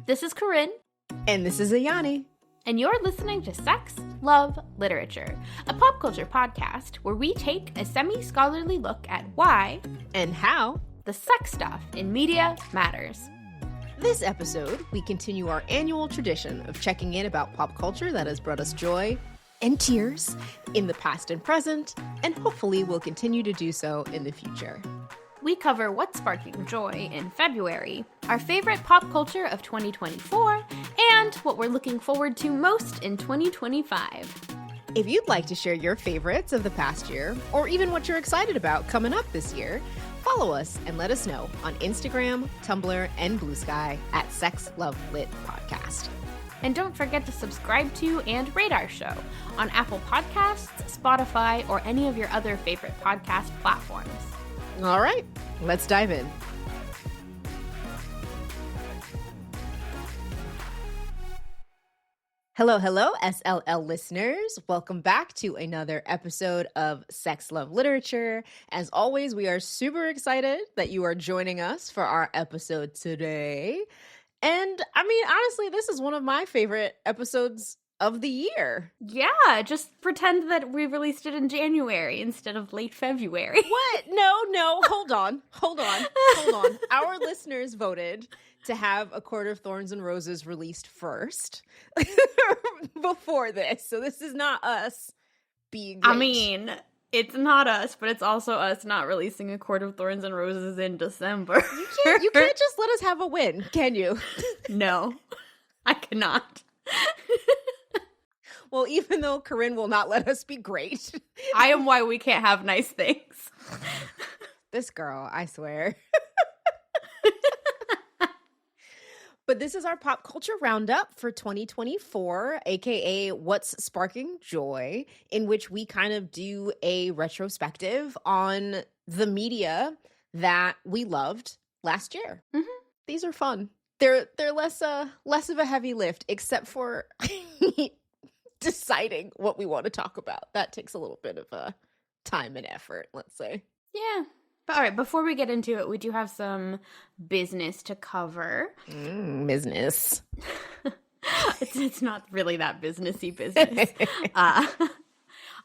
This is Corinne. And this is Ayani. And you're listening to Sex, Love, Literature, a pop culture podcast where we take a semi-scholarly look at why and how the sex stuff in media matters. This episode, we continue our annual tradition of checking in about pop culture that has brought us joy and tears in the past and present, and hopefully will continue to do so in the future. We cover what's sparking joy in February, our favorite pop culture of 2024, and what we're looking forward to most in 2025. If you'd like to share your favorites of the past year, or even what you're excited about coming up this year, follow us and let us know on Instagram, Tumblr, and Blue Sky at Sex Love Lit Podcast. And don't forget to subscribe to and rate our show on Apple Podcasts, Spotify, or any of your other favorite podcast platforms. All right, let's dive in. Hello, SLL listeners. Welcome back to another episode of Sex, Love, Literature. As always, we are super excited that you are joining us for our episode today. And I mean, honestly, this is one of my favorite episodes of the year. Yeah, just pretend that we released it in January instead of late February. What? No, hold on. Our listeners voted to have A Court of Thorns and Roses released first before this. So this is not us being late. I mean, it's not us, but it's also us not releasing A Court of Thorns and Roses in December. You can't just let us have a win, can you? No, I cannot. Well, even though Corinne will not let us be great. I am why we can't have nice things. This girl, I swear. But this is our pop culture roundup for 2024, aka What's Sparking Joy, in which we kind of do a retrospective on the media that we loved last year. Mm-hmm. These are fun. They're less of a heavy lift, except for deciding what we want to talk about. That takes a little bit of time and effort, let's say. Yeah. But all right, before we get into it, we do have some business to cover. Business. It's not really that businessy business.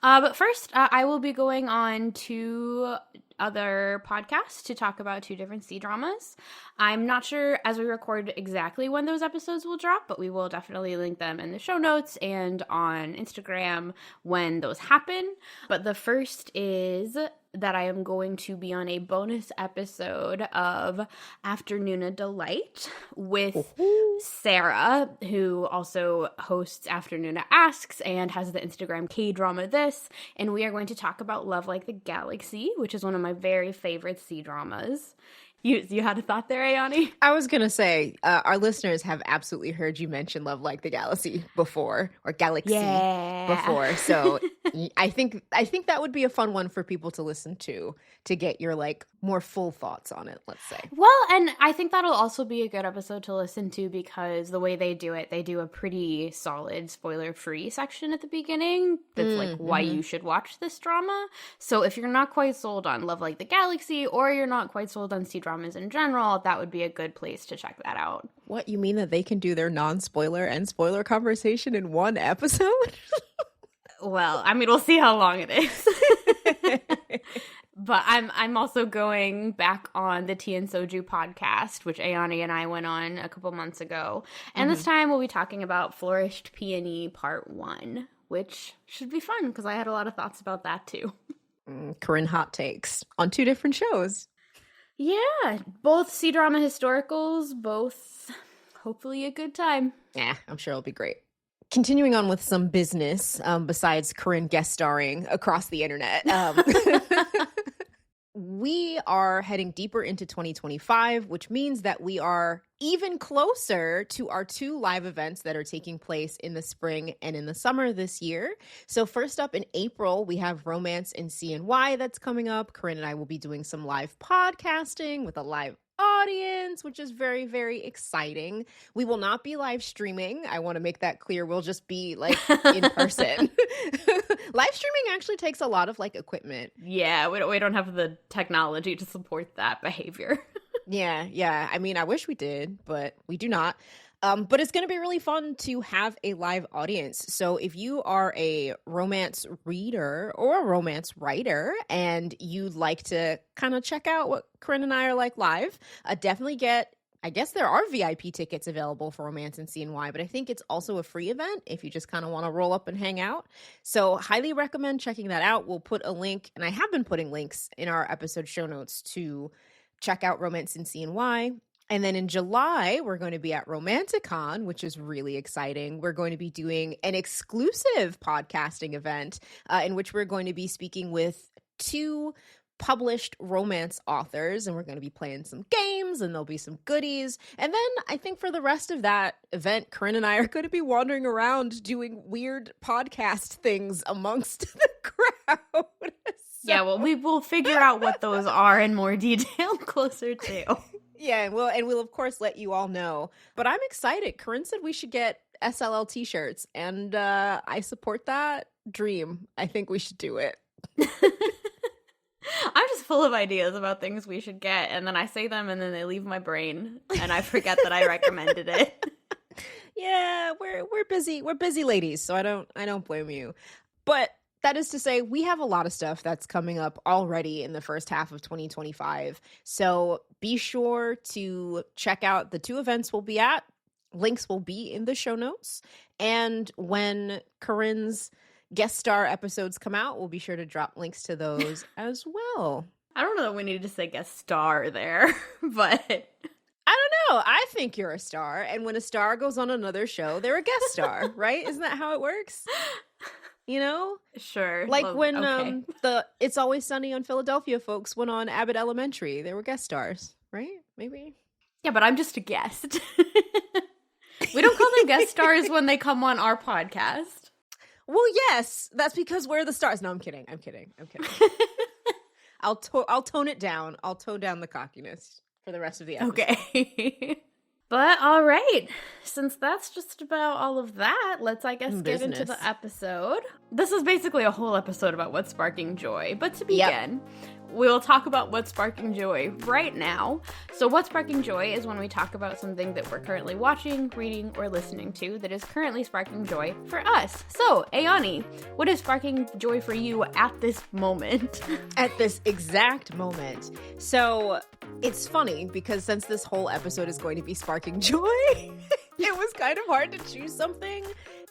But first, I will be going on to other podcasts to talk about two different CDramas. I'm not sure as we record exactly when those episodes will drop, but we will definitely link them in the show notes and on Instagram when those happen. But the first is that I am going to be on a bonus episode of Afternoona Delight with Sarah, who also hosts Afternoona Asks and has the Instagram KDrama This, and we are going to talk about Love Like the Galaxy, which is one of my very favorite C-dramas. You had a thought there, Ayani? I was going to say, our listeners have absolutely heard you mention Love Like the Galaxy before, or Galaxy before. So I think that would be a fun one for people to listen to get your more full thoughts on it, let's say. Well, and I think that'll also be a good episode to listen to because the way they do it, they do a pretty solid spoiler-free section at the beginning that's why you should watch this drama. So if you're not quite sold on Love Like the Galaxy or you're not quite sold on C-dramas in general, that would be a good place to check that out. What, you mean that they can do their non-spoiler and spoiler conversation in one episode? Well, I mean, we'll see how long it is. But I'm also going back on the Tea and Soju podcast, which Ayani and I went on a couple months ago. And this time we'll be talking about Flourished, Peony Part 1, which should be fun because I had a lot of thoughts about that too. Corinne hot takes on two different shows. Yeah, both C-drama historicals, both hopefully a good time. Yeah, I'm sure it'll be great. Continuing on with some business, besides Corinne guest starring across the internet, we are heading deeper into 2025, which means that we are even closer to our two live events that are taking place in the spring and in the summer this year. So first up in April, we have Romance in CNY that's coming up. Corinne and I will be doing some live podcasting with a live audience, which is very, very exciting. We will not be live streaming. I want to make that clear. We'll just be in person. Live streaming actually takes a lot of equipment. Yeah, we don't have the technology to support that behavior. Yeah. I mean, I wish we did, but we do not. But it's going to be really fun to have a live audience. So if you are a romance reader or a romance writer and you'd like to kind of check out what Corinne and I are like live, definitely get, I guess there are VIP tickets available for Romance in CNY, but I think it's also a free event if you just kind of want to roll up and hang out. So highly recommend checking that out. We'll put a link, and I have been putting links in our episode show notes to check out Romance in CNY. And then in July, we're going to be at Hanako-Kun, which is really exciting. We're going to be doing an exclusive podcasting event in which we're going to be speaking with 2 published romance authors, and we're going to be playing some games, and there'll be some goodies. And then I think for the rest of that event, Corinne and I are going to be wandering around doing weird podcast things amongst the crowd. Yeah, well, we will figure out what those are in more detail closer to. Yeah, and we'll of course let you all know. But I'm excited. Corinne said we should get SLL t-shirts, and I support that dream. I think we should do it. I'm just full of ideas about things we should get, and then I say them, and then they leave my brain, and I forget that I recommended it. Yeah, we're busy. We're busy ladies, so I don't blame you. But that is to say, we have a lot of stuff that's coming up already in the first half of 2025. So be sure to check out the 2 events we'll be at. Links will be in the show notes. And when Corinne's guest star episodes come out, we'll be sure to drop links to those as well. I don't know that we needed to say guest star there, but I don't know. I think you're a star. And when a star goes on another show, they're a guest star, right? Isn't that how it works? You know? Sure. Like well, when okay. the It's Always Sunny on Philadelphia folks went on Abbott Elementary. They were guest stars, right? Maybe. Yeah, but I'm just a guest. We don't call them guest stars when they come on our podcast. Well, yes. That's because we're the stars. No, I'm kidding. I'll tone it down. I'll tone down the cockiness for the rest of the episode. Okay. But all right, since that's just about all of that, let's, I guess, get into the episode. This is basically a whole episode about what's sparking joy. But to begin, we'll talk about what's sparking joy right now. So what's sparking joy is when we talk about something that we're currently watching, reading, or listening to that is currently sparking joy for us. So, Ayani, what is sparking joy for you at this moment? At this exact moment. So it's funny because since this whole episode is going to be sparking joy, it was kind of hard to choose something.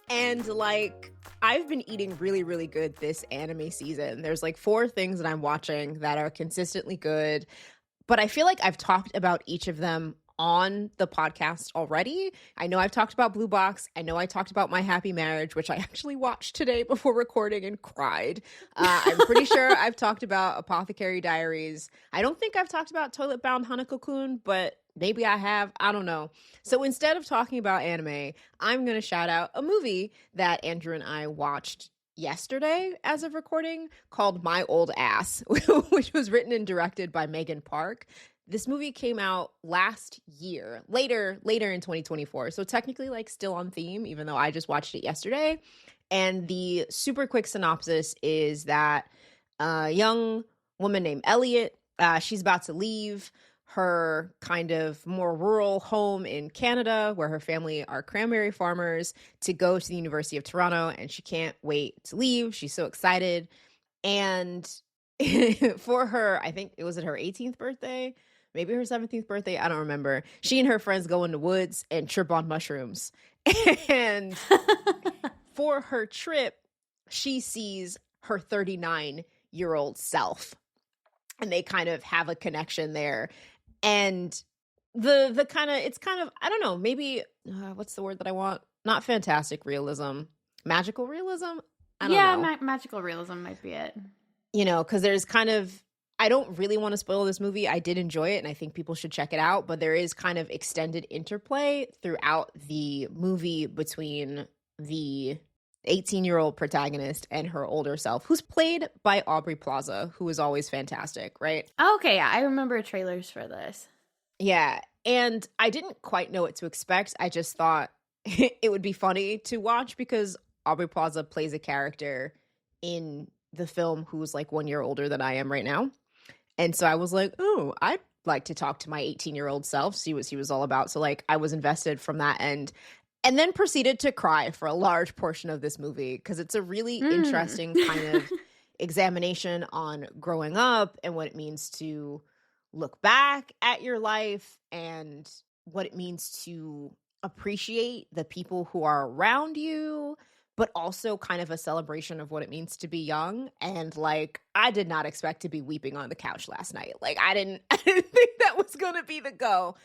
And like, I've been eating really, really good this anime season. There's like 4 things that I'm watching that are consistently good, but I feel like I've talked about each of them on the podcast already. I know I've talked about Blue Box. I know I talked about My Happy Marriage, which I actually watched today before recording and cried. I'm pretty sure I've talked about Apothecary Diaries. I don't think I've talked about Toilet Bound Hanako-Kun, but maybe I have. I don't know. So instead of talking about anime, I'm going to shout out a movie that Andrew and I watched yesterday as of recording called My Old Ass, which was written and directed by Megan Park. This movie came out last year, later in 2024. So technically like still on theme, even though I just watched it yesterday. And the super quick synopsis is that a young woman named Elliot, she's about to leave her kind of more rural home in Canada where her family are cranberry farmers to go to the University of Toronto, and she can't wait to leave. She's so excited. And for her, I think it was her 18th birthday, maybe her 17th birthday, I don't remember. She and her friends go in the woods and trip on mushrooms. And for her trip, she sees her 39-year-old self. And they kind of have a connection there. And the kind of, it's kind of, I don't know, maybe, what's the word that I want? Not fantastic realism. Magical realism? I don't know. Magical realism might be it. You know, because there's kind of, I don't really want to spoil this movie. I did enjoy it, and I think people should check it out. But there is kind of extended interplay throughout the movie between the 18-year-old protagonist and her older self, who's played by Aubrey Plaza, who is always fantastic, right? Okay, yeah, I remember trailers for this. Yeah, and I didn't quite know what to expect. I just thought it would be funny to watch because Aubrey Plaza plays a character in the film who's like 1 year older than I am right now. And so I was like, oh, I'd like to talk to my 18-year-old self, see what he was all about. So like I was invested from that end, and then proceeded to cry for a large portion of this movie because it's a really interesting kind of examination on growing up and what it means to look back at your life and what it means to appreciate the people who are around you, but also kind of a celebration of what it means to be young. And like, I did not expect to be weeping on the couch last night. Like I didn't think that was going to be the go,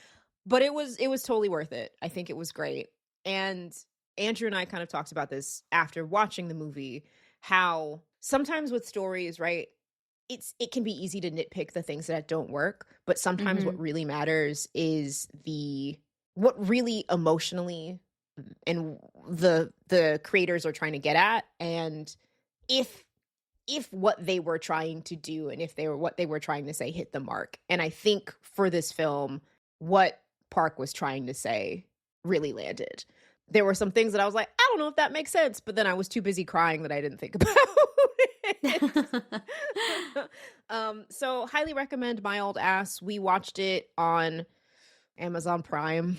but it was totally worth it. I think it was great. And Andrew and I kind of talked about this after watching the movie, how sometimes with stories, right, it can be easy to nitpick the things that don't work, but sometimes what really matters is what really emotionally and the creators are trying to get at, and if what they were trying to do and what they were trying to say hit the mark. And I think for this film, what Park was trying to say really landed. There were some things that I was like, I don't know if that makes sense, but then I was too busy crying that I didn't think about it. So highly recommend My Old Ass. We watched it on Amazon Prime.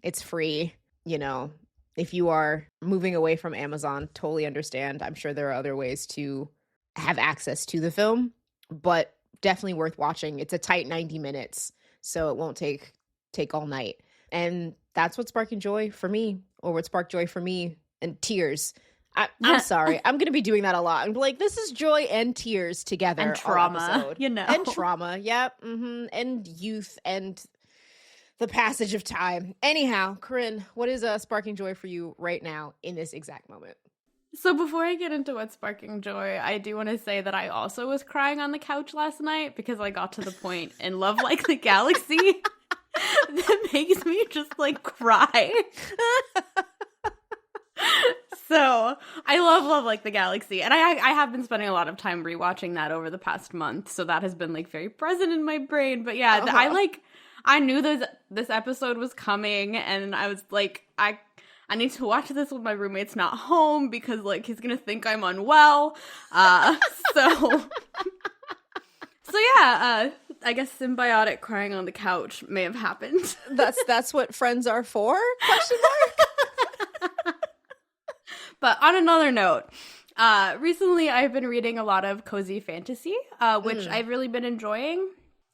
It's free. You know, if you are moving away from Amazon, totally understand. I'm sure there are other ways to have access to the film, but definitely worth watching. It's a tight 90 minutes, so it won't take all night. And that's what sparking joy for me, or what sparked joy for me, and tears. I'm sorry. I'm going to be doing that a lot. I'm like, this is joy and tears together. And trauma, you know. And trauma, yep. And youth and the passage of time. Anyhow, Corinne, what is sparking joy for you right now in this exact moment? So before I get into what's sparking joy, I do want to say that I also was crying on the couch last night because I got to the point in Love Like the Galaxy that makes me just like cry. So I love Like the Galaxy, and I have been spending a lot of time rewatching that over the past month, so that has been like very present in my brain. But yeah, I knew this episode was coming, and I was like, I need to watch this when my roommate's not home because like he's gonna think I'm unwell. So yeah, I guess Symbiotic crying on the couch may have happened. That's what friends are for? Question mark. But on another note, recently I've been reading a lot of cozy fantasy, which I've really been enjoying.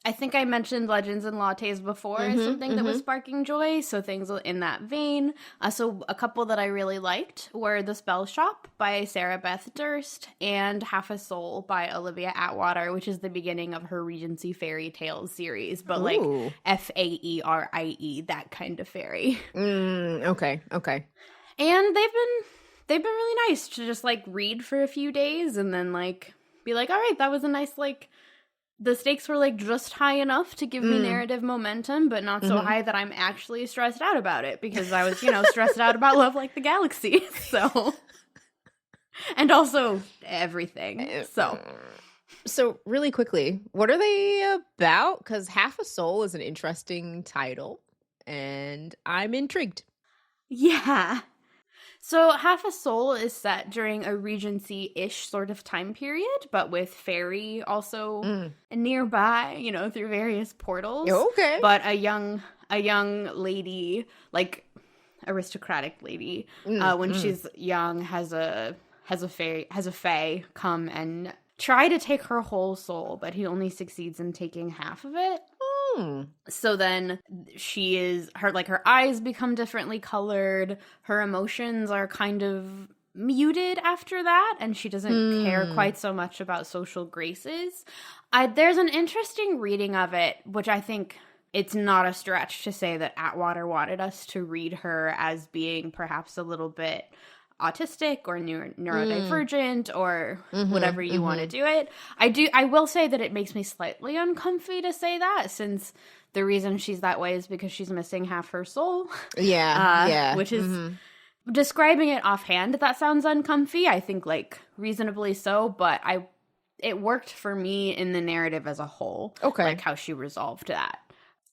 I think I mentioned Legends and Lattes before as something that was sparking joy, so things in that vein. So a couple that I really liked were The Spellshop by Sarah Beth Durst and Half a Soul by Olivia Atwater, which is the beginning of her Regency Fairy Tales series, but like Faerie, that kind of fairy. Okay. And they've been really nice to just like read for a few days and then like be like, all right, that was a nice, like, the stakes were like just high enough to give me narrative momentum, but not so high that I'm actually stressed out about it, because I was, stressed out about Love Like the Galaxy. So, and also everything. So really quickly, what are they about? Because Half a Soul is an interesting title, and I'm intrigued. Yeah. So Half a Soul is set during a Regency-ish sort of time period, but with fairy also nearby, through various portals. Okay. But a young lady, like aristocratic lady, when she's young, has a fae come and try to take her whole soul, but he only succeeds in taking half of it. So then her eyes become differently colored. Her emotions are kind of muted after that, and she doesn't care quite so much about social graces. There's an interesting reading of it, which I think it's not a stretch to say that Atwater wanted us to read her as being perhaps a little bit autistic or neurodivergent or whatever you want to do it. I will say that it makes me slightly uncomfy to say that, since the reason she's that way is because she's missing half her soul. Yeah. Which is describing it offhand, that sounds uncomfy. I think like reasonably so, but it worked for me in the narrative as a whole. Okay. Like how she resolved that.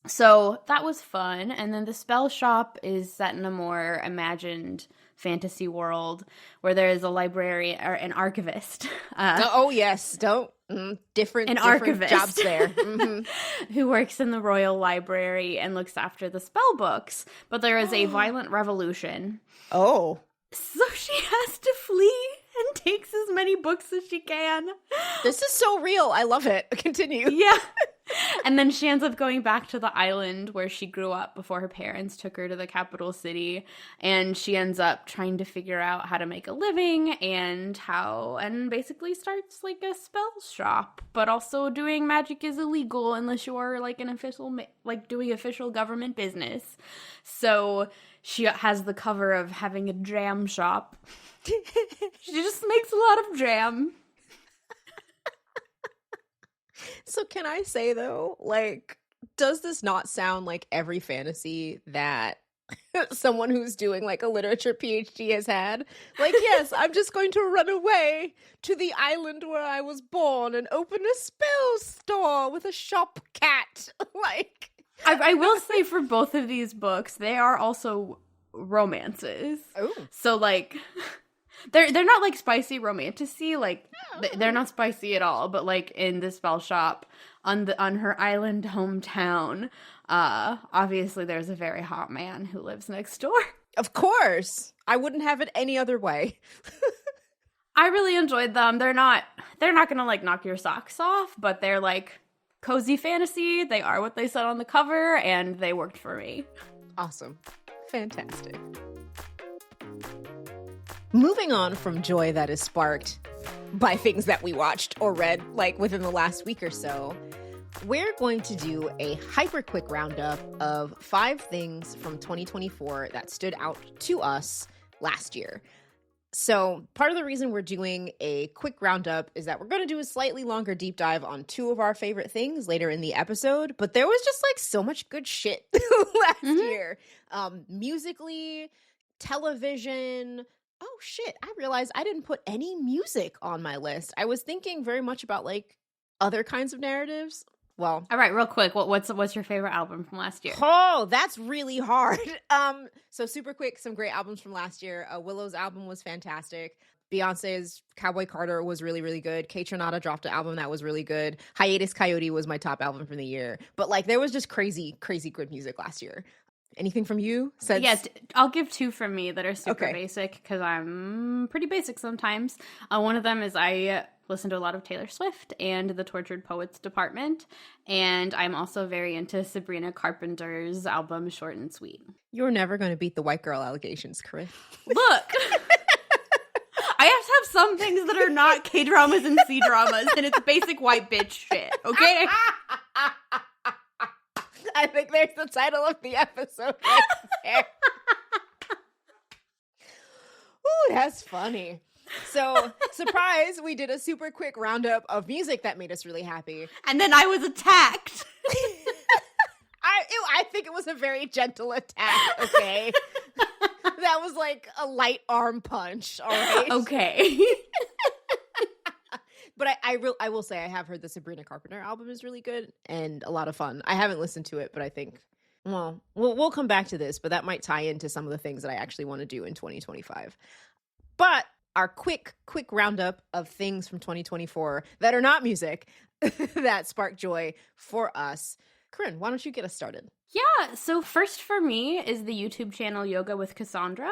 So that was fun. And then The Spellshop is set in a more imagined fantasy world where there is a librarian or an archivist. Oh yes, don't Different archivist jobs there. Mm-hmm. who works in the Royal Library and looks after the spell books. But there is a violent revolution. Oh. So she has to flee and takes as many books as she can. This is so real. I love it. Continue. Yeah. And then she ends up going back to the island where she grew up before her parents took her to the capital city. And she ends up trying to figure out how to make a living and basically starts like a spell shop. But also doing magic is illegal unless you're like an official, like doing official government business. So she has the cover of having a jam shop. She just makes a lot of jam. So can I say, though, like, does this not sound like every fantasy that someone who's doing, like, a literature PhD has had? Like, yes, I'm just going to run away to the island where I was born and open a spell store with a shop cat. Like, I will say for both of these books, they are also romances. Oh. So, like... They're not, like, spicy romantasy, like, they're not spicy at all, but, like, in the spell shop, on her island hometown, obviously there's a very hot man who lives next door. Of course! I wouldn't have it any other way. I really enjoyed them. They're not gonna, like, knock your socks off, but they're, like, cozy fantasy. They are what they said on the cover, and they worked for me. Awesome. Fantastic. Moving on from joy that is sparked by things that we watched or read, like, within the last week or so, we're going to do a hyper quick roundup of 5 things from 2024 that stood out to us last year. So part of the reason we're doing a quick roundup is that we're going to do a slightly longer deep dive on 2 of our favorite things later in the episode, but there was just, like, so much good shit last year. Musically, television... Oh, shit. I realized I didn't put any music on my list. I was thinking very much about, like, other kinds of narratives. Well. All right, real quick. What's your favorite album from last year? Oh, that's really hard. So super quick, some great albums from last year. Willow's album was fantastic. Beyonce's Cowboy Carter was really, really good. Kaytranada dropped an album that was really good. Hiatus Coyote was my top album from the year. But, like, there was just crazy, crazy good music last year. Anything from you? Yes, I'll give 2 from me that are super basic because I'm pretty basic sometimes. One of them is I listen to a lot of Taylor Swift and the Tortured Poets Department, and I'm also very into Sabrina Carpenter's album Short and Sweet. You're never going to beat the white girl allegations, Corinne. Look! I have to have some things that are not K-dramas and C-dramas, and it's basic white bitch shit, okay? I think there's the title of the episode right there. Ooh, that's funny. So, surprise, we did a super quick roundup of music that made us really happy. And then I was attacked. I think it was a very gentle attack, okay? That was like a light arm punch, all right? Okay. But I will say I have heard the Sabrina Carpenter album is really good and a lot of fun. I haven't listened to it, but I think, well, we'll come back to this, but that might tie into some of the things that I actually want to do in 2025. But our quick roundup of things from 2024 that are not music that spark joy for us. Corinne, why don't you get us started? Yeah, so first for me is the YouTube channel Yoga with Cassandra.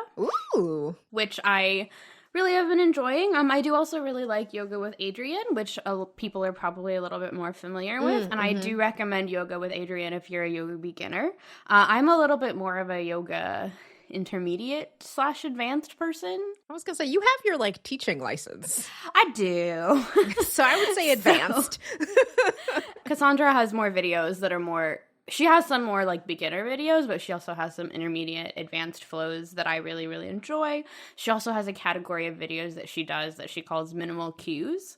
Ooh. Which I really have been enjoying. I do also really like Yoga with Adrian, which people are probably a little bit more familiar with. And I do recommend Yoga with Adrian if you're a yoga beginner. I'm a little bit more of a yoga intermediate/advanced person. I was gonna say, you have your, like, teaching license. I do. So I would say advanced. Cassandra has more videos that are more... She has some more, like, beginner videos, but she also has some intermediate, advanced flows that I really, really enjoy. She also has a category of videos that she does that she calls minimal cues,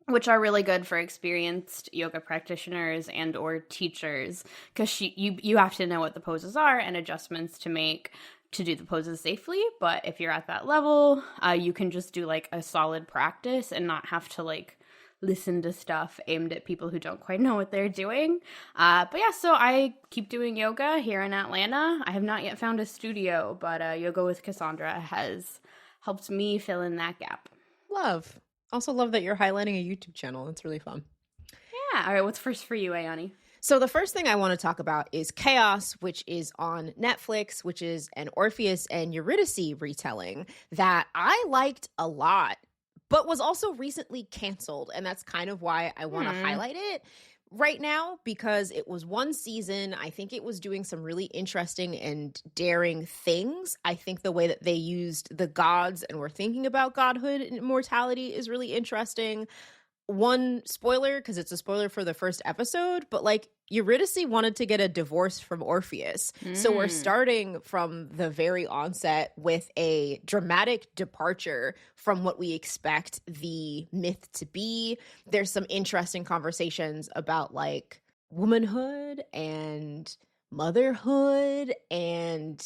which are really good for experienced yoga practitioners and or teachers, because you have to know what the poses are and adjustments to make to do the poses safely. But if you're at that level, you can just do, like, a solid practice and not have to, like, listen to stuff aimed at people who don't quite know what they're doing. But yeah, so I keep doing yoga here in Atlanta. I have not yet found a studio, but Yoga with Cassandra has helped me fill in that gap. Love. Also love that you're highlighting a YouTube channel. It's really fun. Yeah. All right. What's first for you, Ayani? So the first thing I want to talk about is Chaos, which is on Netflix, which is an Orpheus and Eurydice retelling that I liked a lot, but was also recently canceled. And that's kind of why I want to highlight it right now, because it was one season. I think it was doing some really interesting and daring things. I think the way that they used the gods and were thinking about godhood and immortality is really interesting. One spoiler, because it's a spoiler for the first episode, but like Eurydice wanted to get a divorce from Orpheus. So we're starting from the very onset with a dramatic departure from what we expect the myth to be. There's some interesting conversations about like womanhood and motherhood and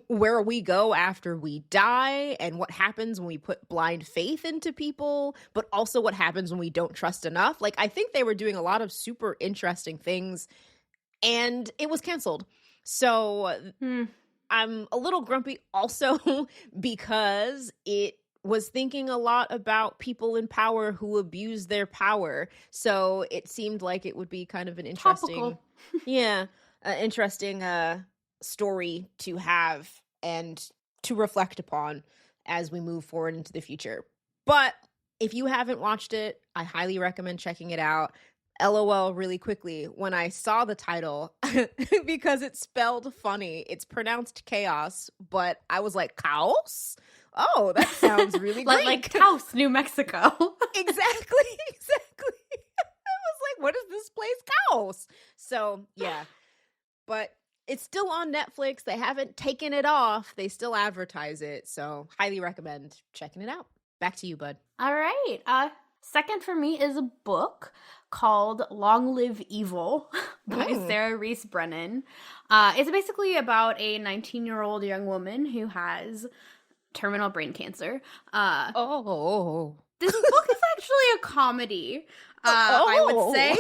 where we go after we die and what happens when we put blind faith into people, but also what happens when we don't trust enough. Like, I think they were doing a lot of super interesting things and it was canceled. So I'm a little grumpy also because it was thinking a lot about people in power who abuse their power. So it seemed like it would be kind of an interesting, interesting story to have and to reflect upon as we move forward into the future. But if you haven't watched it, I highly recommend checking it out. LOL, really quickly, when I saw the title, because it's spelled funny, it's pronounced chaos, but I was like, Chaos? Oh, that sounds really great. Like Taos, New Mexico. Exactly. I was like, what is this place? Chaos. So, yeah. But it's still on Netflix. They haven't taken it off. They still advertise it. So highly recommend checking it out. Back to you, bud. All right. Second for me is a book called Long Live Evil by Sarah Reese Brennan. It's basically about a 19-year-old young woman who has terminal brain cancer. This book is actually a comedy, I would say.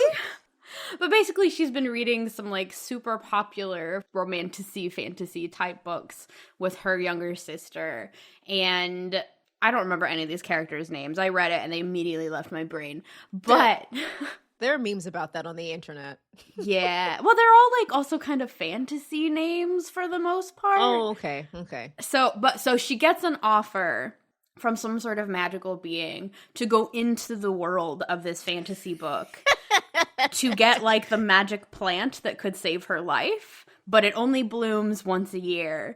But basically, she's been reading some, like, super popular romantasy, fantasy type books with her younger sister. And I don't remember any of these characters' names. I read it and they immediately left my brain. But there are memes about that on the internet. Yeah. Well, they're all, like, also kind of fantasy names for the most part. Oh, okay. So she gets an offer from some sort of magical being to go into the world of this fantasy book. To get, like, the magic plant that could save her life, but it only blooms once a year,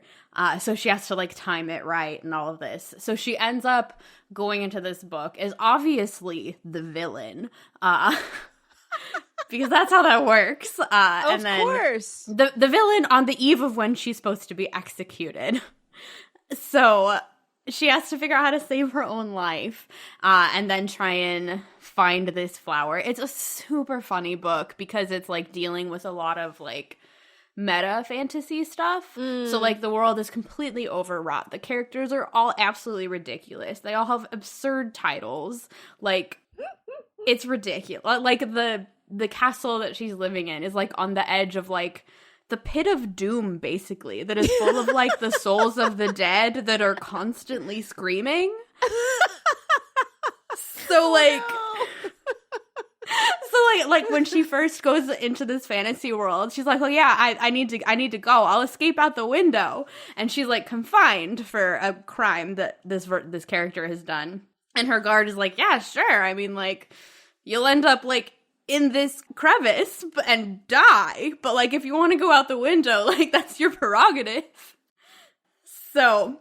so she has to, like, time it right and all of this. So she ends up going into this book as obviously the villain, because that's how that works. And then course. The villain on the eve of when she's supposed to be executed. So she has to figure out how to save her own life, and then try and find this flower. It's a super funny book because it's, like, dealing with a lot of, like, meta fantasy stuff. So, like, the world is completely overwrought. The characters are all absolutely ridiculous. They all have absurd titles. Like, it's ridiculous. Like, the castle that she's living in is, like, on the edge of, like, the pit of doom, basically, that is full of, like, the souls of the dead that are constantly screaming. So, like, like when she first goes into this fantasy world, she's like, "Oh yeah, I need to go. I'll escape out the window." And she's, like, confined for a crime that this character has done. And her guard is like, "Yeah, sure. I mean, like, you'll end up, like, in this crevice and die, but, like, if you want to go out the window, like, that's your prerogative." So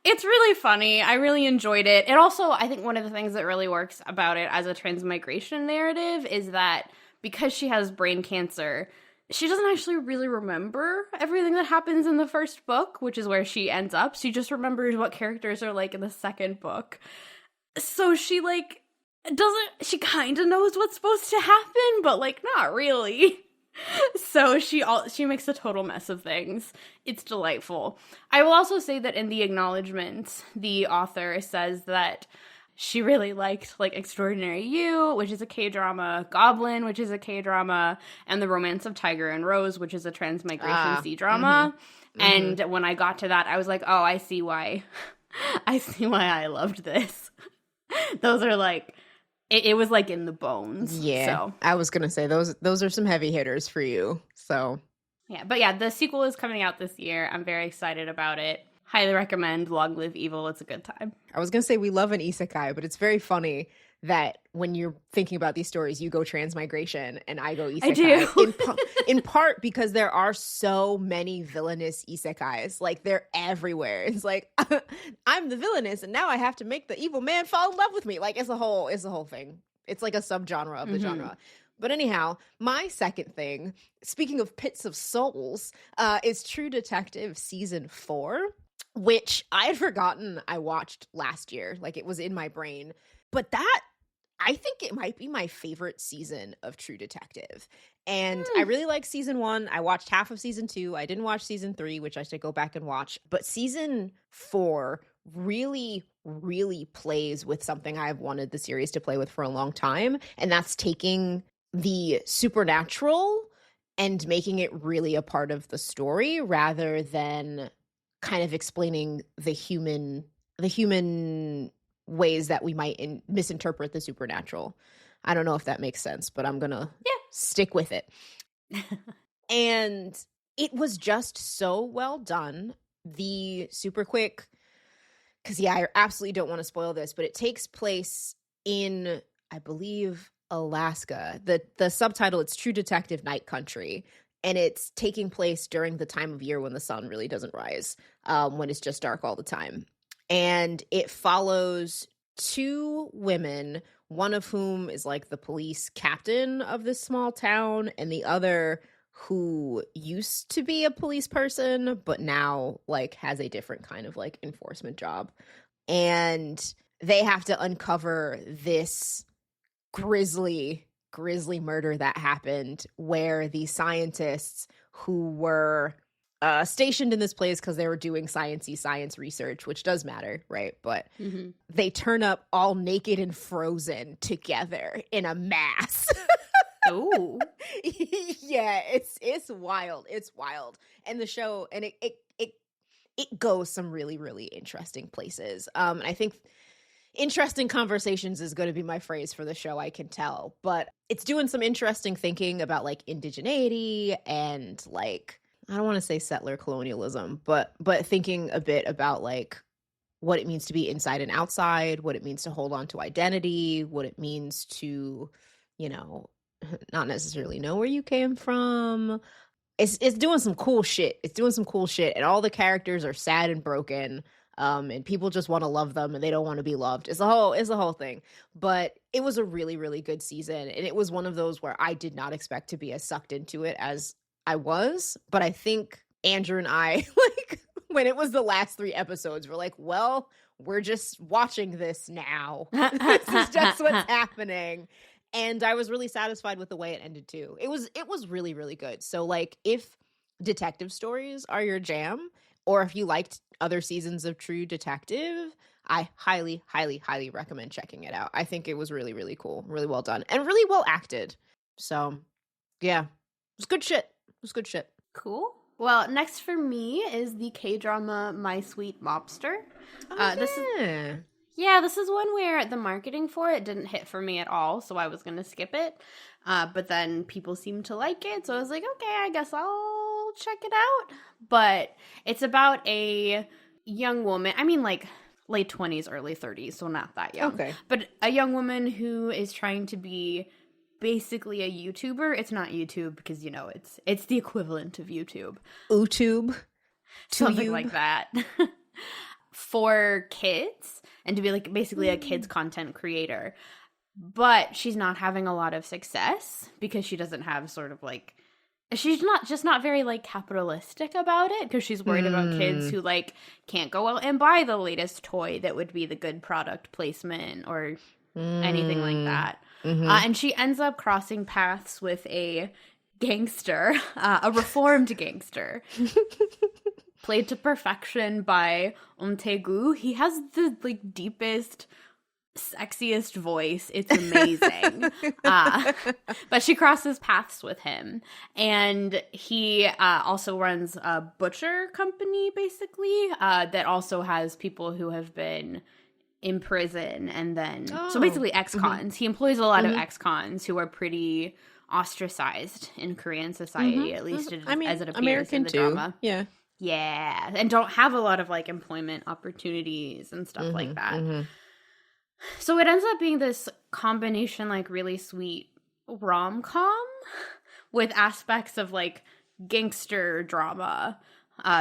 it's really funny. I really enjoyed it. It also, I think one of the things that really works about it as a transmigration narrative is that because she has brain cancer, she doesn't actually really remember everything that happens in the first book, which is where she ends up. She just remembers what characters are like in the second book. So she, like, she kind of knows what's supposed to happen, but, like, not really. So she makes a total mess of things. It's delightful. I will also say that in the acknowledgments, the author says that she really liked, like, Extraordinary You, which is a K-drama, Goblin, which is a K-drama, and The Romance of Tiger and Rose, which is a transmigration C-drama. And when I got to that, I was like, oh, I see why I loved this. Those are like, it was like in the bones. Yeah, so. I was gonna say those are some heavy hitters for you. So Yeah, but yeah, the sequel is coming out this year. I'm very excited about it. Highly recommend Long Live Evil. It's a good time. I was gonna say we love an isekai, but it's very funny that when you're thinking about these stories, you go transmigration and I go isekai. I do. in part because there are so many villainous isekais. Like, they're everywhere. It's like, I'm the villainous and now I have to make the evil man fall in love with me. Like, it's a whole thing. It's like a subgenre of the genre. But anyhow, my second thing, speaking of pits of souls, is True Detective Season 4, which I had forgotten I watched last year. Like, it was in my brain. But that, I think it might be my favorite season of True Detective. And I really like Season 1. I watched half of Season 2. I didn't watch Season 3, which I should go back and watch. But Season 4 really, really plays with something I've wanted the series to play with for a long time. And that's taking the supernatural and making it really a part of the story rather than kind of explaining the human ways that we might misinterpret the supernatural. I don't know if that makes sense, but I'm gonna stick with it. And it was just so well done. The super quick, because I absolutely don't want to spoil this, but it takes place in, I believe, Alaska. The subtitle, it's True Detective Night Country, and it's taking place during the time of year when the sun really doesn't rise, when it's just dark all the time. And it follows two women, one of whom is like the police captain of this small town, and the other who used to be a police person, but now like has a different kind of like enforcement job. And they have to uncover this grisly murder that happened where the scientists who were stationed in this place because they were doing science research, which does matter, right? But they turn up all naked and frozen together in a mass. Oh. Yeah, it's wild. It's wild. And the show, and it goes some really, really interesting places. And I think interesting conversations is going to be my phrase for the show, I can tell. But it's doing some interesting thinking about like indigeneity and like, I don't want to say settler colonialism, but thinking a bit about like what it means to be inside and outside, what it means to hold on to identity, what it means to, you know, not necessarily know where you came from. It's doing some cool shit. It's doing some cool shit, and all the characters are sad and broken. And people just want to love them and they don't want to be loved. It's a whole thing. But it was a really, really good season. And it was one of those where I did not expect to be as sucked into it as I was. But I think Andrew and I, like, when it was the last 3 episodes, we're like, well, we're just watching this now. This is just what's happening. And I was really satisfied with the way it ended too. It was really, really good. So like, if detective stories are your jam, or if you liked other seasons of True Detective, I highly, highly, highly recommend checking it out. I think it was really, really cool, really well done, and really well acted. So, yeah, it was good shit. It was good shit. Cool. Well, next for me is the K-drama My Sweet Mobster. This is one where the marketing for it didn't hit for me at all, so I was going to skip it. But then people seemed to like it, so I was like, okay, I guess I'll check it out. But it's about a young woman, I mean like late 20s, early 30s, so not that young. Okay. But a young woman who is trying to be basically a YouTuber. It's not YouTube because, you know, it's the equivalent of YouTube. YouTube. Something like that. For kids, and to be like basically a kids content creator. But she's not having a lot of success because she doesn't have sort of like, she's not very like capitalistic about it, because she's worried about kids who like can't go out and buy the latest toy that would be the good product placement or anything like that. And she ends up crossing paths with a gangster, a reformed gangster, played to perfection by Tae-gu. He has the like deepest, sexiest voice. It's amazing. But she crosses paths with him, and he also runs a butcher company basically that also has people who have been in prison, and then so Oh. basically ex-cons. He employs a lot of ex-cons who are pretty ostracized in Korean society, at least as it appears American in the too. drama. Yeah. And don't have a lot of like employment opportunities and stuff like that. So it ends up being this combination, like really sweet rom-com with aspects of like gangster drama.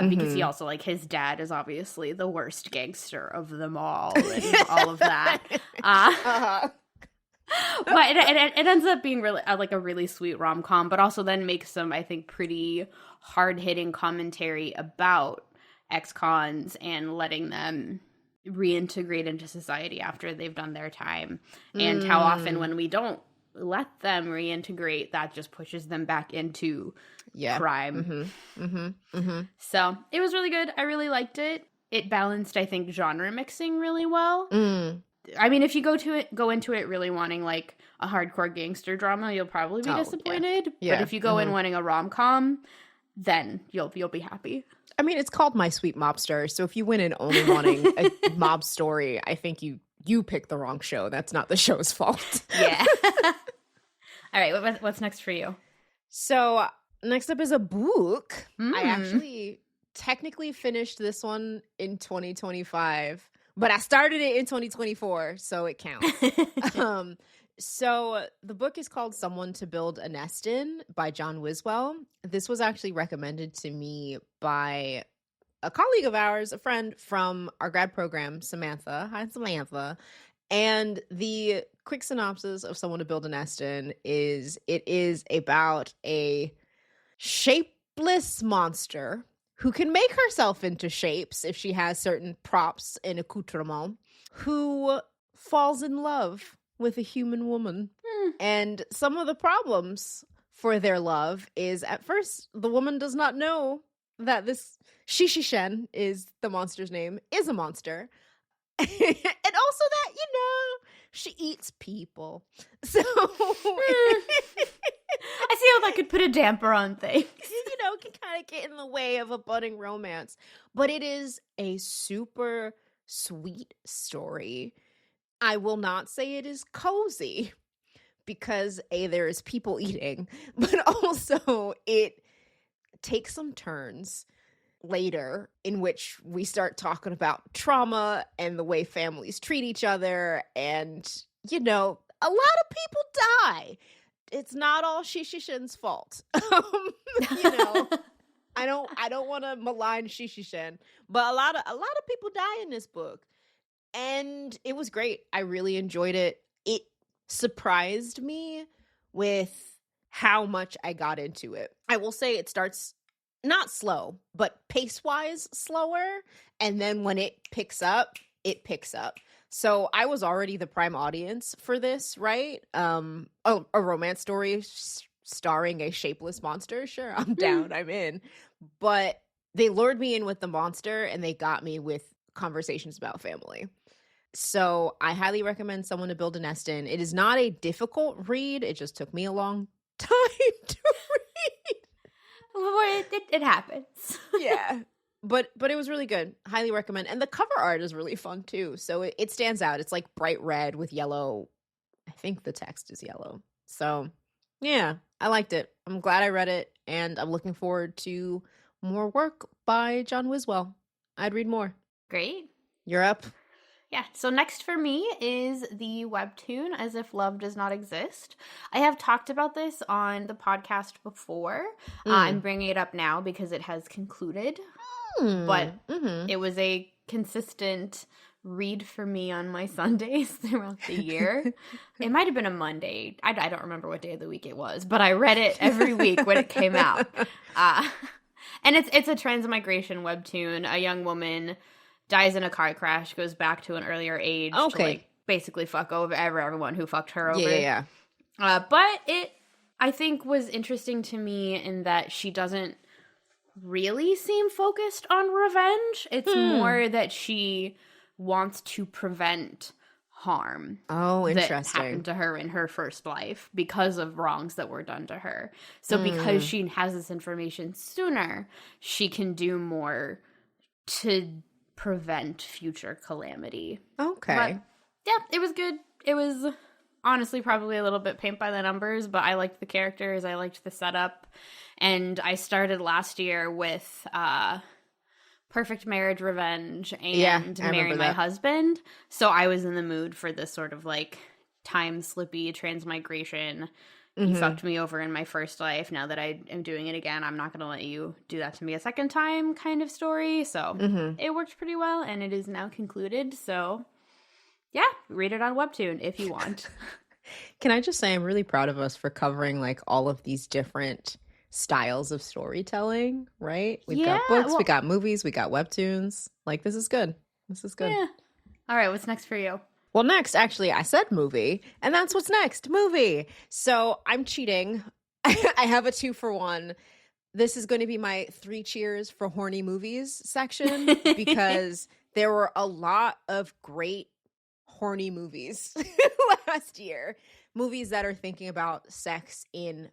Because he also, like, his dad is obviously the worst gangster of them all and all of that. But it ends up being really like a really sweet rom-com, but also then makes some, I think, pretty hard-hitting commentary about ex-cons and letting them reintegrate into society after they've done their time. And how often when we don't let them reintegrate, that just pushes them back into crime. So it was really good. I really liked it. It balanced, I think, genre mixing really well. I mean, if you go into it really wanting like a hardcore gangster drama, you'll probably be disappointed. But if you go in wanting a rom-com, then you'll be happy. I mean, it's called My Sweet Mobster, so if you went in only wanting a mob story, I think you picked the wrong show. That's not the show's fault. Yeah. All right, what's next for you? So next up is a book. I actually technically finished this one in 2025, but I started it in 2024, so it counts. So the book is called Someone to Build a Nest In by John Wiswell. This was actually recommended to me by a colleague of ours, a friend from our grad program, Samantha. Hi, Samantha. And the quick synopsis of Someone to Build a Nest In is it is about a shapeless monster who can make herself into shapes if she has certain props and accoutrements, who falls in love with a human woman. And some of the problems for their love is, at first, the woman does not know that this Shishishen is the monster's name, is a monster. And also that, she eats people. So I see how that could put a damper on things. Can kind of get in the way of a budding romance. But it is a super sweet story. I will not say it is cozy because there is people eating, but also it takes some turns later in which we start talking about trauma and the way families treat each other, and a lot of people die. It's not all Shishishin's fault. I don't want to malign Shishishin, but a lot of people die in this book. And it was great. I really enjoyed it. It surprised me with how much I got into it. I will say it starts not slow, but pace-wise slower. And then when it picks up, it picks up. So I was already the prime audience for this, right? A romance story starring a shapeless monster. Sure, I'm down. I'm in. But they lured me in with the monster, and they got me with conversations about family. So I highly recommend Someone to Build a Nest In. It is not a difficult read. It just took me a long time to read. Well, it happens. Yeah. But it was really good. Highly recommend. And the cover art is really fun too. So it stands out. It's like bright red with yellow. I think the text is yellow. So yeah, I liked it. I'm glad I read it. And I'm looking forward to more work by John Wiswell. I'd read more. Great. You're up. Yeah, so next for me is the webtoon As If Love Does Not Exist. I have talked about this on the podcast before. I'm bringing it up now because it has concluded. But it was a consistent read for me on my Sundays throughout the year. It might have been a Monday. I don't remember what day of the week it was, but I read it every week when it came out. And it's a transmigration webtoon. A young woman dies in a car crash, goes back to an earlier age to like basically fuck over everyone who fucked her over. Yeah. But it, I think, was interesting to me in that she doesn't really seem focused on revenge. It's more that she wants to prevent harm. Oh, interesting. That happened to her in her first life because of wrongs that were done to her. So because she has this information sooner, she can do more to prevent future calamity. Okay. But, yeah, it was good. It was honestly probably a little bit paint by the numbers, but I liked the characters. I liked the setup. And I started last year with Perfect Marriage Revenge and Marry My Husband. So I was in the mood for this sort of like time slippy transmigration. You fucked me over in my first life. Now that I am doing it again, I'm not going to let you do that to me a second time kind of story. So it worked pretty well, and it is now concluded. So yeah, read it on Webtoon if you want. Can I just say I'm really proud of us for covering like all of these different styles of storytelling, right? We've got books, we got movies, we got Webtoons. Like, this is good. This is good. Yeah. All right, what's next for you? Well, next, actually, I said movie, and that's what's next, movie. So I'm cheating. I have a 2-for-1. This is going to be my 3 cheers for horny movies section because there were a lot of great horny movies last year. Movies that are thinking about sex in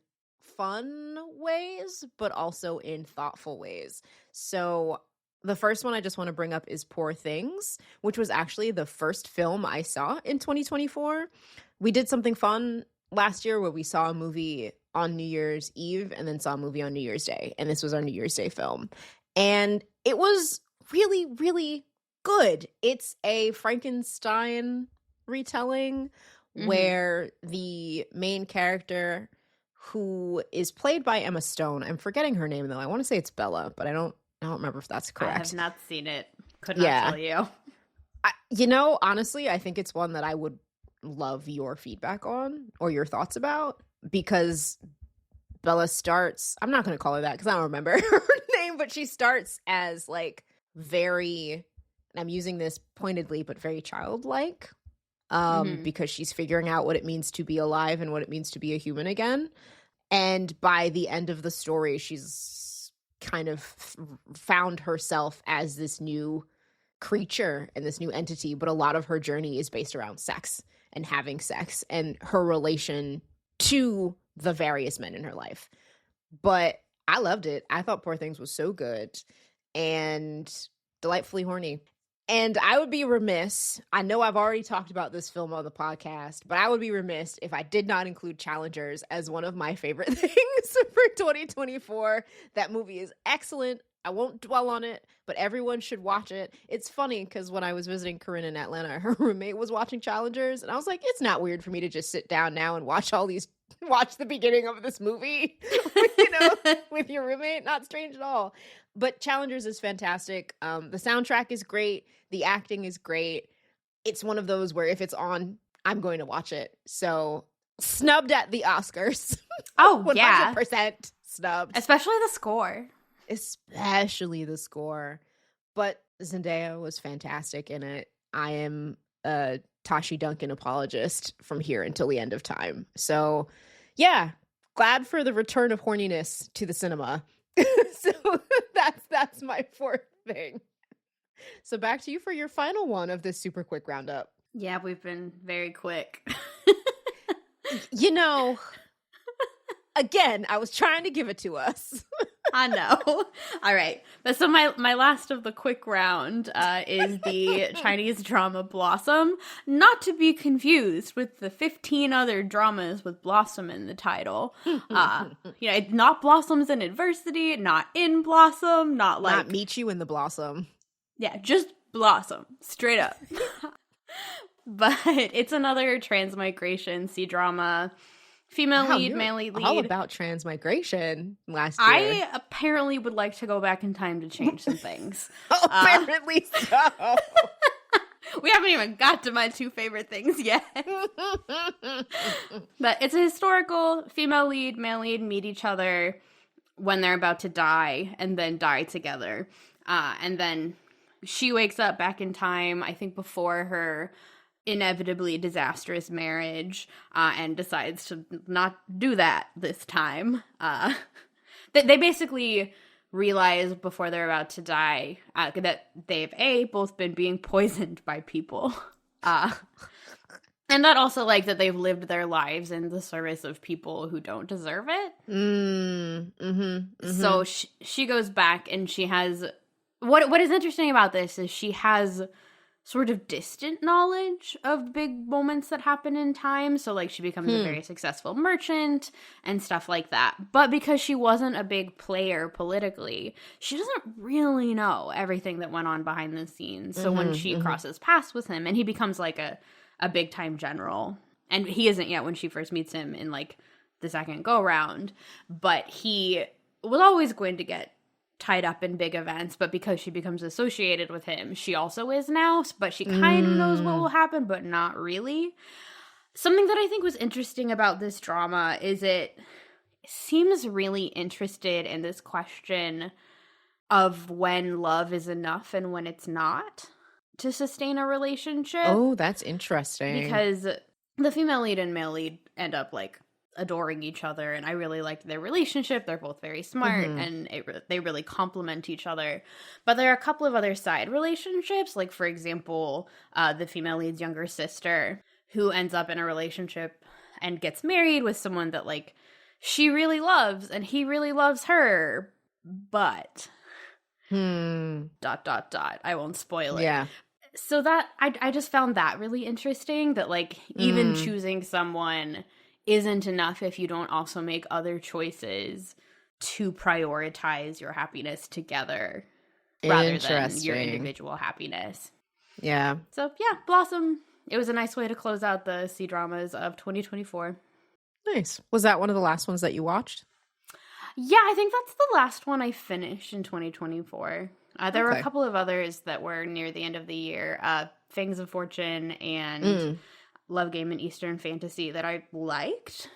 fun ways, but also in thoughtful ways. So the first one I just want to bring up is Poor Things, which was actually the first film I saw in 2024. We did something fun last year where we saw a movie on New Year's Eve and then saw a movie on New Year's Day. And this was our New Year's Day film. And it was really, really good. It's a Frankenstein retelling where the main character, who is played by Emma Stone, I'm forgetting her name though. I want to say it's Bella, but I don't remember if that's correct. I have not seen it. Could not tell you. Honestly, I think it's one that I would love your feedback on or your thoughts about, because Bella starts, I'm not going to call her that because I don't remember her name, but she starts as like very, and I'm using this pointedly, but very childlike, because she's figuring out what it means to be alive and what it means to be a human again. And by the end of the story, she's kind of found herself as this new creature and this new entity, but a lot of her journey is based around sex and having sex and her relation to the various men in her life. But I loved it. I thought Poor Things was so good and delightfully horny. And I would be remiss, I know I've already talked about this film on the podcast, but I would be remiss if I did not include Challengers as one of my favorite things for 2024. That movie is excellent. I won't dwell on it, but everyone should watch it. It's funny because when I was visiting Corinne in Atlanta, her roommate was watching Challengers, and I was like, it's not weird for me to just sit down now and watch the beginning of this movie, with your roommate. Not strange at all. But Challengers is fantastic. The soundtrack is great. The acting is great. It's one of those where if it's on, I'm going to watch it. So snubbed at the Oscars. Oh, 100% yeah. 100% snubbed. Especially the score. But Zendaya was fantastic in it. I am a Tashi Duncan apologist from here until the end of time. So yeah, glad for the return of horniness to the cinema. So that's my 4th thing. So back to you for your final one of this super quick roundup. Yeah, we've been very quick. Again, I was trying to give it to us. I know. All right. But so my last of the quick round is the Chinese drama Blossom, not to be confused with the 15 other dramas with Blossom in the title. Not Blossoms in Adversity, not In Blossom, not Meet You in the Blossom. Yeah, just Blossom, straight up. But it's another transmigration C-drama. Female lead, male lead. All about transmigration last year. I apparently would like to go back in time to change some things. Apparently so. We haven't even got to my 2 favorite things yet. But it's a historical female lead, male lead meet each other when they're about to die and then die together. And then she wakes up back in time, I think before her inevitably disastrous marriage, and decides to not do that this time. They basically realize before they're about to die that they've both been being poisoned by people, and that also that they've lived their lives in the service of people who don't deserve it. So she goes back and she has what is interesting about this is she has sort of distant knowledge of big moments that happen in time. So, like, she becomes a very successful merchant and stuff like that. But because she wasn't a big player politically, she doesn't really know everything that went on behind the scenes. So when she crosses paths with him and he becomes, like, a big-time general, and he isn't yet when she first meets him in, like, the second go-round, but he was always going to get tied up in big events, but because she becomes associated with him, she also is now, but she kind of knows what will happen, but not really. Something that I think was interesting about this drama is it seems really interested in this question of when love is enough and when it's not to sustain a relationship. Oh, that's interesting. Because the female lead and male lead end up, like, adoring each other, and I really liked their relationship. They're both very smart, and they really complement each other. But there are a couple of other side relationships, like, for example, the female lead's younger sister, who ends up in a relationship and gets married with someone that, like, she really loves, and he really loves her, but... I won't spoil it. Yeah. So that, I just found that really interesting, that, like, even choosing someone isn't enough if you don't also make other choices to prioritize your happiness together rather than your individual happiness. Yeah. So, yeah, Blossom. It was a nice way to close out the C-dramas of 2024. Nice. Was that one of the last ones that you watched? Yeah, I think that's the last one I finished in 2024. There were a couple of others that were near the end of the year. Fangs of Fortune and... Love Game and Eastern Fantasy that I liked.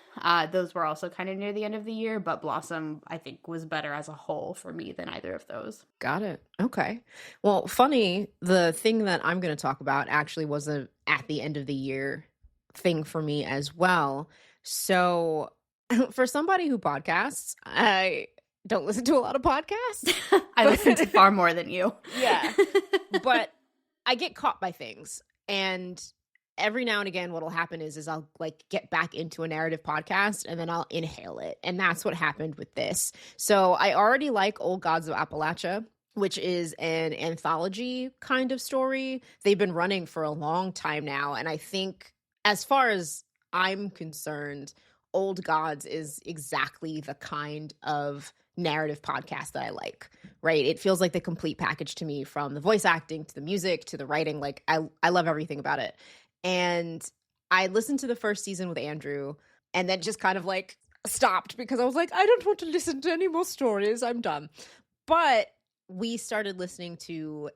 Those were also kind of near the end of the year, but Blossom, I think, was better as a whole for me than either of those. Got it. Okay. Well, funny, the thing that I'm going to talk about actually was a at the end of the year thing for me as well. So for somebody who podcasts, I don't listen to a lot of podcasts. I listen to far more than you. Yeah. But I get caught by things, and every now and again, what'll happen is I'll, like, get back into a narrative podcast and then I'll inhale it. And that's what happened with this. So I already like Old Gods of Appalachia, which is an anthology kind of story. They've been running for a long time now. And I think, as far as I'm concerned, Old Gods is exactly the kind of narrative podcast that I like, right? It feels like the complete package to me, from the voice acting to the music to the writing. Like, I love everything about it. And I listened to the first season with Andrew and then just kind of, like, stopped because I was like, I don't want to listen to any more stories. I'm done. But we started listening to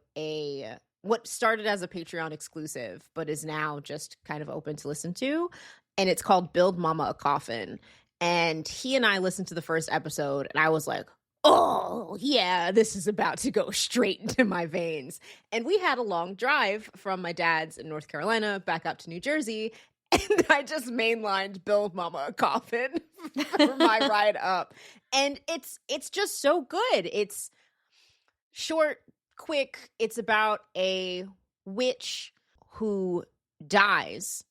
what started as a Patreon exclusive, but is now just kind of open to listen to. And it's called Build Mama a Coffin. And he and I listened to the first episode and I was like, oh, yeah, this is about to go straight into my veins. And we had a long drive from my dad's in North Carolina back up to New Jersey. And I just mainlined Build Mama a Coffin for my ride up. And it's just so good. It's short, quick. It's about a witch who dies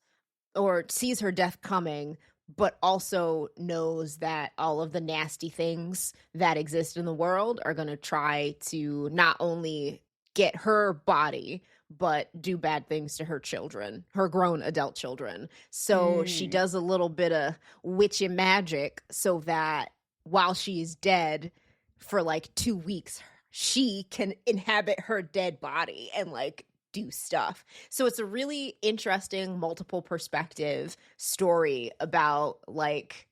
or sees her death coming, but also knows that all of the nasty things that exist in the world are going to try to not only get her body, but do bad things to her children, her grown adult children. So she does a little bit of witchy magic so that while she's dead for, like, 2 weeks, she can inhabit her dead body and, like, do stuff. So it's a really interesting multiple perspective story about, like,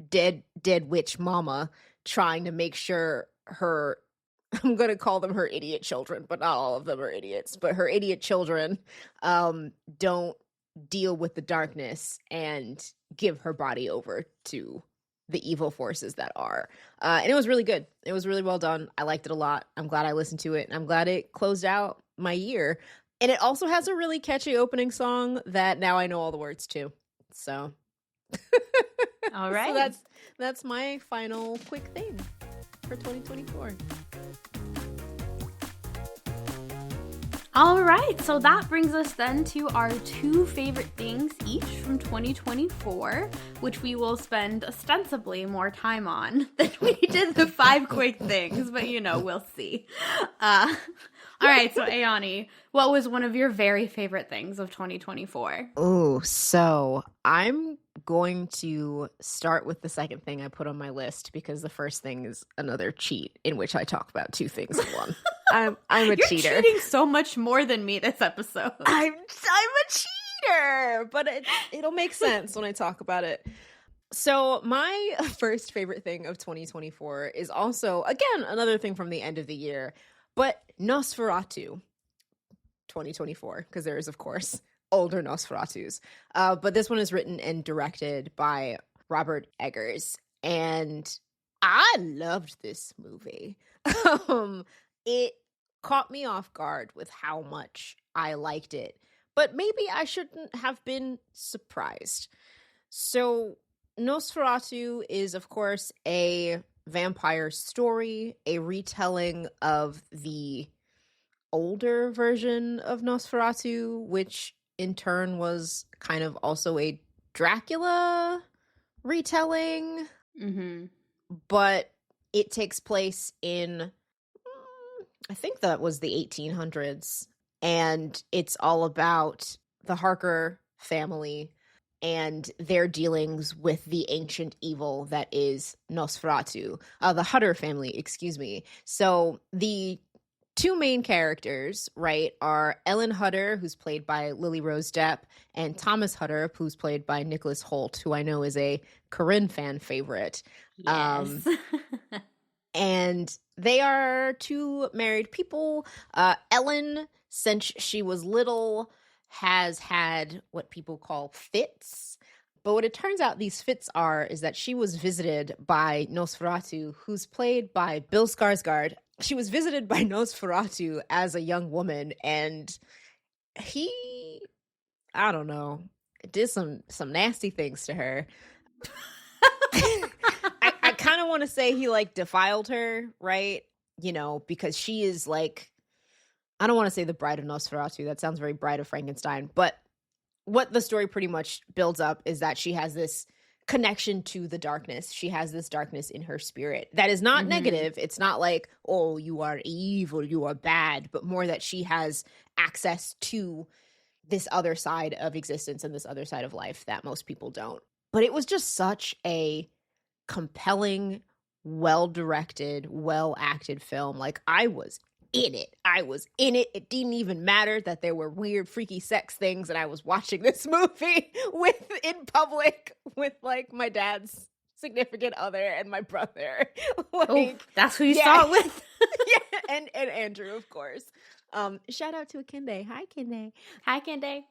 dead witch mama trying to make sure her, I'm going to call them her idiot children, but not all of them are idiots, but her idiot children don't deal with the darkness and give her body over to the evil forces that are. And it was really good. It was really well done. I liked it a lot. I'm glad I listened to it. And I'm glad it closed out my year. And it also has a really catchy opening song that now I know all the words to. So, all right. So that's my final quick thing for 2024. All right, so that brings us then to our 2 favorite things each from 2024, which we will spend ostensibly more time on than we did the 5 quick things, but we'll see. All right, so Ayani, what was one of your very favorite things of 2024? Oh, so I'm going to start with the second thing I put on my list because the first thing is another cheat in which I talk about 2 things in one. I'm a cheater. You're cheating so much more than me this episode. I'm a cheater, but it'll make sense when I talk about it. So my first favorite thing of 2024 is also, again, another thing from the end of the year, but Nosferatu 2024, because there is, of course, older Nosferatus. But this one is written and directed by Robert Eggers, and I loved this movie. It caught me off guard with how much I liked it, but maybe I shouldn't have been surprised. So Nosferatu is, of course, a vampire story, a retelling of the older version of Nosferatu, which in turn was kind of also a Dracula retelling. Mm-hmm. But it takes place in, I think that was the 1800s, and it's all about the Harker family and their dealings with the ancient evil that is Nosferatu, the Hutter family, excuse me. So the 2 main characters, right, are Ellen Hutter, who's played by Lily Rose Depp, and Thomas Hutter, who's played by Nicholas Hoult, who I know is a Corinne fan favorite. Yes. And they are 2 married people. Ellen, since she was little, has had what people call fits. But what it turns out these fits is that she was visited by Nosferatu, who's played by Bill Skarsgård. She was visited by Nosferatu as a young woman, and he, I don't know, did some nasty things to her. I kind of want to say he defiled her, right? Because she is I don't want to say the bride of Nosferatu. That sounds very Bride of Frankenstein. But what the story pretty much builds up is that she has this connection to the darkness. She has this darkness in her spirit that is not negative. It's not oh, you are evil, you are bad, but more that she has access to this other side of existence and this other side of life that most people don't. But it was just such a compelling, well-directed, well-acted film. I was in it. It didn't even matter that there were weird, freaky sex things, and I was watching this movie in public with my dad's significant other and my brother. That's who you saw it with. Yeah, and Andrew, of course. Shout out to Akinde. Hi, Kinde. Hi, Kinde.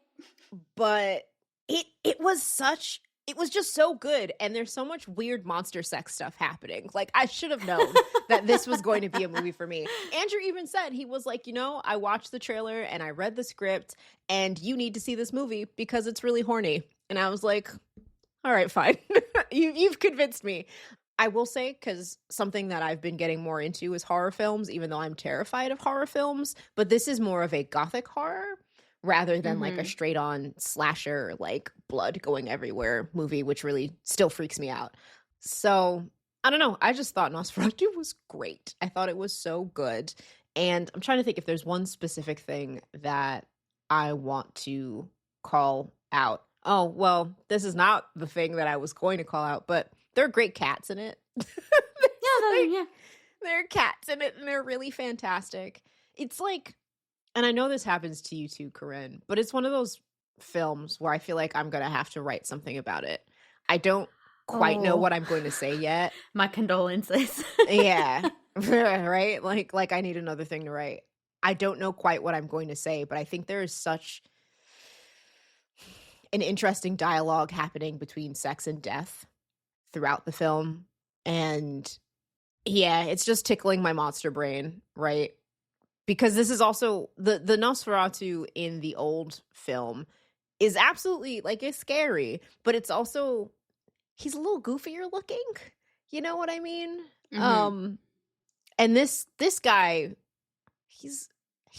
But it was just so good, and there's so much weird monster sex stuff happening. I should have known that this was going to be a movie for me. Andrew even said, he was like, I watched the trailer and I read the script, and you need to see this movie because it's really horny. And I was like, all right, fine. You've convinced me. I will say, because something that I've been getting more into is horror films, even though I'm terrified of horror films, but this is more of a gothic horror rather than a straight on slasher, blood going everywhere movie, which really still freaks me out. So I don't know. I just thought Nosferatu was great. I thought it was so good. And I'm trying to think if there's one specific thing that I want to call out. Oh, well, this is not the thing that I was going to call out, but there are great cats in it. Yeah. There are cats in it, and they're really fantastic. It's and I know this happens to you too, Corinne, but it's one of those films where I feel like I'm going to have to write something about it. I don't quite know what I'm going to say yet. My condolences. Yeah. Right? I need another thing to write. I don't know quite what I'm going to say, but I think there is such an interesting dialogue happening between sex and death throughout the film. And yeah, it's just tickling my monster brain, right? Because this is also the Nosferatu in the old film is absolutely it's scary, but it's also, he's a little goofier looking. You know what I mean? And this guy, he's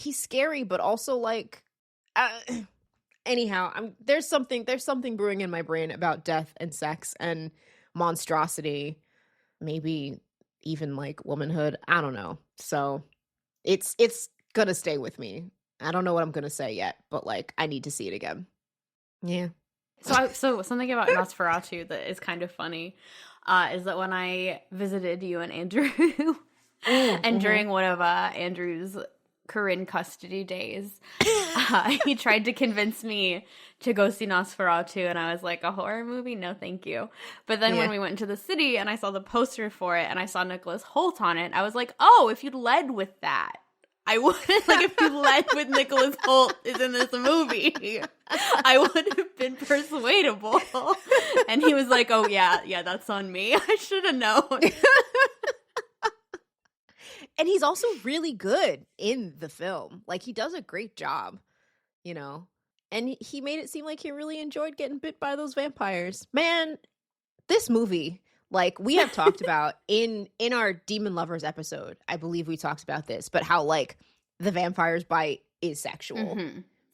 he's scary, but also like, anyhow, there's something brewing in my brain about death and sex and monstrosity, maybe even like womanhood. I don't know. So it's gonna stay with me. I don't know what I'm gonna say yet, but like I need to see it again. Yeah. So something about Nosferatu that is kind of funny is that when I visited you and Andrew, and during one of Andrew's Corinne custody days, he tried to convince me to go see Nosferatu, and I was like, a horror movie? No, thank you. But then when we went into the city and I saw the poster for it and I saw Nicholas Hoult on it, I was like, oh, if you'd led with that, I would, like, if you led with Nicholas Hoult is in this movie, I would have been persuadable. And he was like, oh, yeah, that's on me. I should have known. And he's also really good in the film. Like, he does a great job, you know? And he made it seem like he really enjoyed getting bit by those vampires. Man, this movie, like, we have talked about in our Demon Lovers episode, I believe we talked about this, but how, like, the vampire's bite is sexual,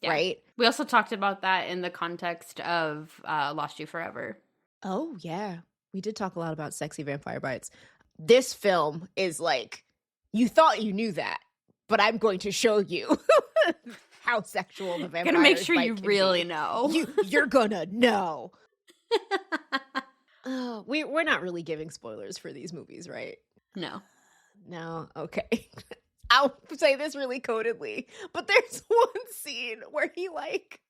right? We also talked about that in the context of Lost You Forever. Oh, yeah. We did talk a lot about sexy vampire bites. This film is like, you thought you knew that, but I'm going to show you how sexual the vampire. Gonna make sure you really know. You're gonna know. We're not really giving spoilers for these movies, right? No. Okay. I'll say this really codedly, but there's one scene where he like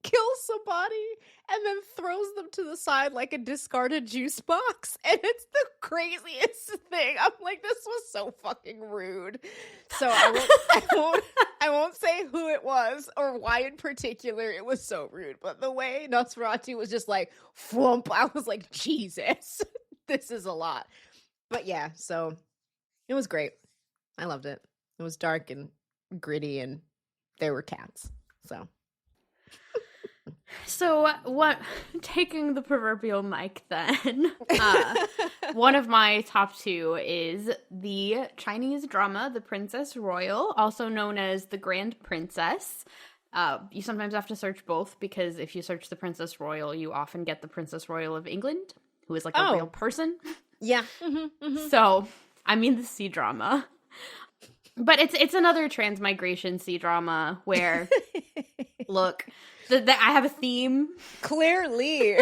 kills somebody and then throws them to the side like a discarded juice box, and it's the craziest thing. I'm like, this was so fucking rude. So I won't say who it was or why in particular it was so rude, but the way Nosferatu was just like flump, I was like, Jesus, this is a lot. But yeah, so it was great. I loved it. It was dark and gritty and there were cats. So what, taking the proverbial mic then, one of my top two is the Chinese drama, The Princess Royal, also known as The Grand Princess. You sometimes have to search both because if you search The Princess Royal, you often get The Princess Royal of England, who is like a real person. Yeah. So, I mean the CDrama. But it's another transmigration CDrama where, look, I have a theme. Clearly.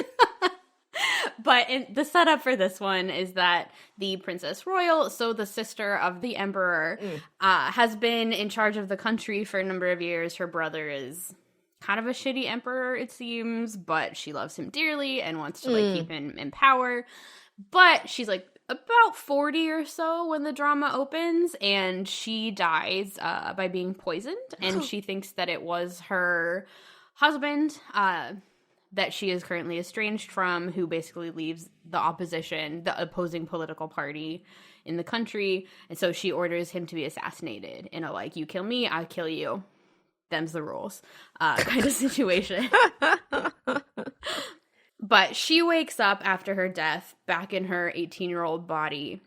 But the setup for this one is that the Princess Royal, so the sister of the Emperor, has been in charge of the country for a number of years. Her brother is kind of a shitty emperor, it seems, but she loves him dearly and wants to like keep him in power. But she's like about 40 or so when the drama opens, and she dies by being poisoned, and she thinks that it was her husband that she is currently estranged from, who basically leaves the opposing political party in the country, and so she orders him to be assassinated in a like, you kill me, I kill you, them's the rules kind of situation. But she wakes up after her death back in her 18-year-old body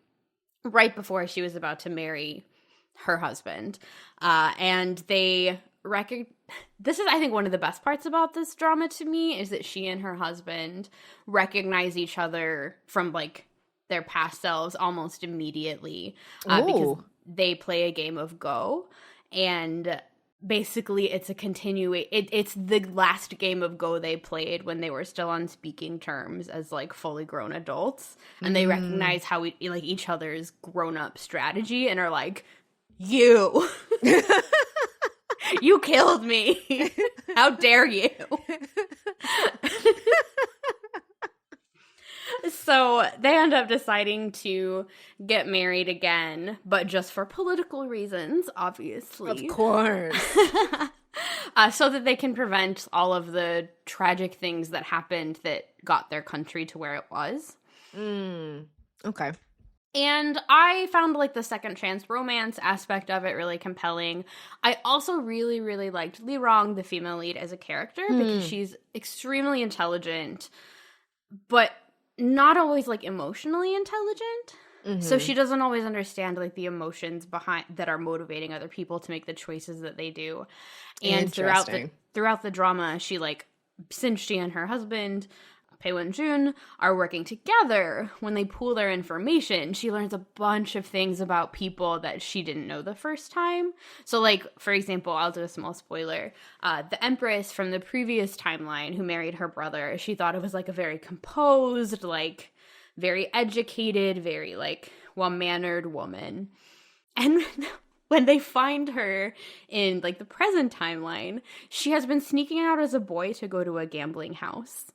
right before she was about to marry her husband. And they this is, I think, one of the best parts about this drama to me, is that she and her husband recognize each other from, like, their past selves almost immediately. Because they play a game of Go. And basically, it's it's the last game of Go they played when they were still on speaking terms as like fully grown adults, and they recognize how like each other's grown-up strategy and are like, you you killed me, how dare you. So they end up deciding to get married again, but just for political reasons, obviously. Of course. So that they can prevent all of the tragic things that happened that got their country to where it was. Okay. And I found, like, the second chance romance aspect of it really compelling. I also really, really liked Li Rong, the female lead, as a character, because she's extremely intelligent, but not always, like, emotionally intelligent. So Mm-hmm. she doesn't always understand like the emotions behind that are motivating other people to make the choices that they do. And Interesting. throughout the drama, she like, since she and her husband Pei Jun are working together, when they pool their information, she learns a bunch of things about people that she didn't know the first time. So, like, for example, I'll do a small spoiler. The Empress from the previous timeline who married her brother, she thought it was like a very composed, like, very educated, very, like, well-mannered woman. And when they find her in, like, the present timeline, she has been sneaking out as a boy to go to a gambling house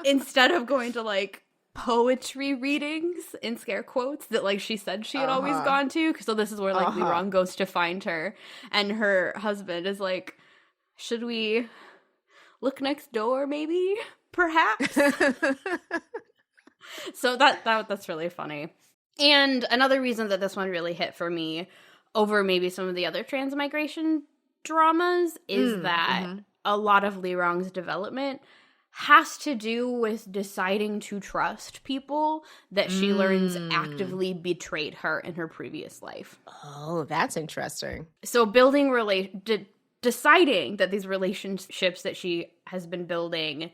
instead of going to, like, poetry readings, in scare quotes, that, like, she said she had always gone to. So this is where, like, Liron goes to find her. And her husband is like, should we look next door, maybe? Perhaps? So that's really funny. And another reason that this one really hit for me over maybe some of the other transmigration dramas is that a lot of Li Rong's development has to do with deciding to trust people that she learns actively betrayed her in her previous life. Oh, that's interesting. So deciding that these relationships that she has been building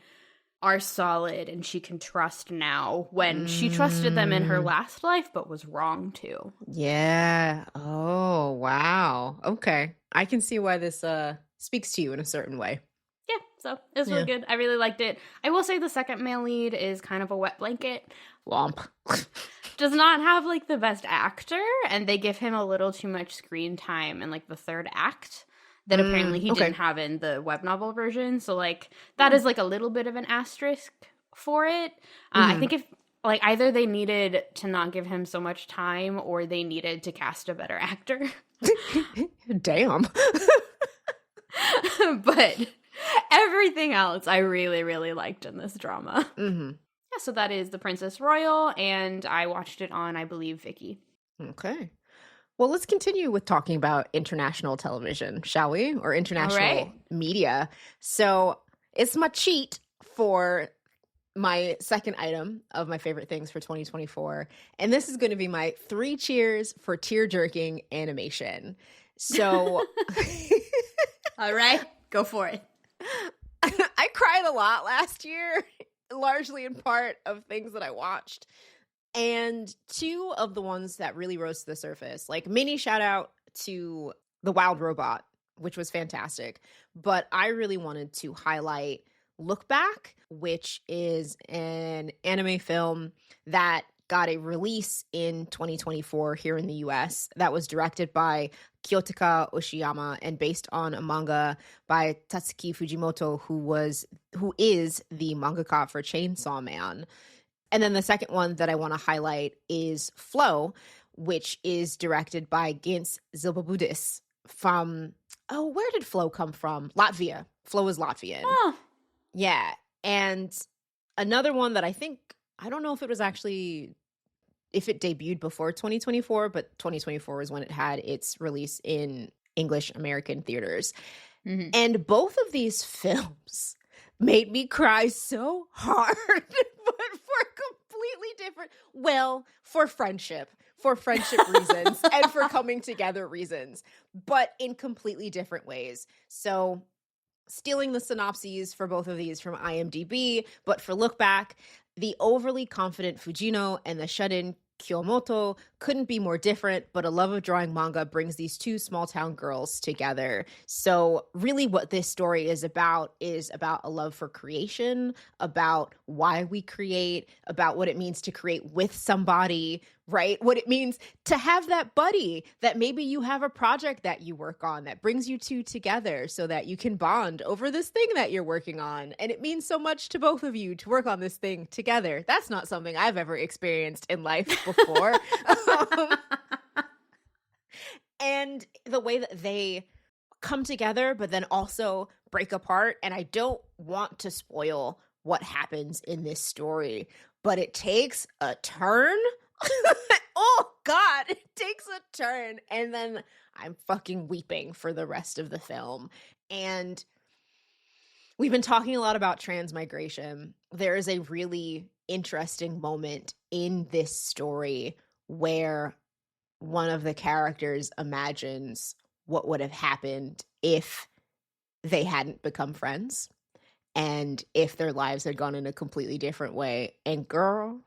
are solid and she can trust now when she trusted them in her last life but was wrong to. Yeah. Oh, wow. Okay. I can see why this speaks to you in a certain way. Yeah, so it was really good. I really liked it. I will say the second male lead is kind of a wet blanket. Womp. Does not have like the best actor, and they give him a little too much screen time in like the third act that apparently he didn't have in the web novel version. So like that is like a little bit of an asterisk for it. I think if like either they needed to not give him so much time or they needed to cast a better actor. Damn. But everything else I really, really liked in this drama. Mm-hmm. Yeah, so that is The Princess Royal, and I watched it on, I believe, Viki. Okay. Well, let's continue with talking about international television, shall we? Or international media. So it's my cheat for my second item of my favorite things for 2024. And this is going to be my 3 cheers for tear-jerking animation. So all right, go for it. I cried a lot last year, largely in part of things that I watched. And 2 of the ones that really rose to the surface, like mini shout out to The Wild Robot, which was fantastic. But I really wanted to highlight Look Back, which is an anime film that got a release in 2024 here in the US that was directed by Kyotaka Oshiyama and based on a manga by Tatsuki Fujimoto, who is the mangaka for Chainsaw Man. And then the second one that I want to highlight is Flow, which is directed by Gins Zilbabudis from, where did Flow come from? Latvia. Flow is Latvian. Oh. Yeah. And another one that I don't know if it debuted before 2024, but 2024 was when it had its release in English American theaters. Mm-hmm. And both of these films made me cry so hard, but for completely different, for friendship reasons and for coming together reasons, but in completely different ways. So stealing the synopses for both of these from IMDb, but for Look Back, the overly confident Fujino and the shut-in Kyomoto couldn't be more different, but a love of drawing manga brings these 2 small-town girls together. So really what this story is about a love for creation, about why we create, about what it means to create with somebody, right? What it means to have that buddy that maybe you have a project that you work on that brings you 2 together so that you can bond over this thing that you're working on. And it means so much to both of you to work on this thing together. That's not something I've ever experienced in life before. And the way that they come together, but then also break apart. And I don't want to spoil what happens in this story, but it takes a turn. Oh God, it takes a turn. And then I'm fucking weeping for the rest of the film. And we've been talking a lot about transmigration. There is a really interesting moment in this story where one of the characters imagines what would have happened if they hadn't become friends and if their lives had gone in a completely different way. And girl,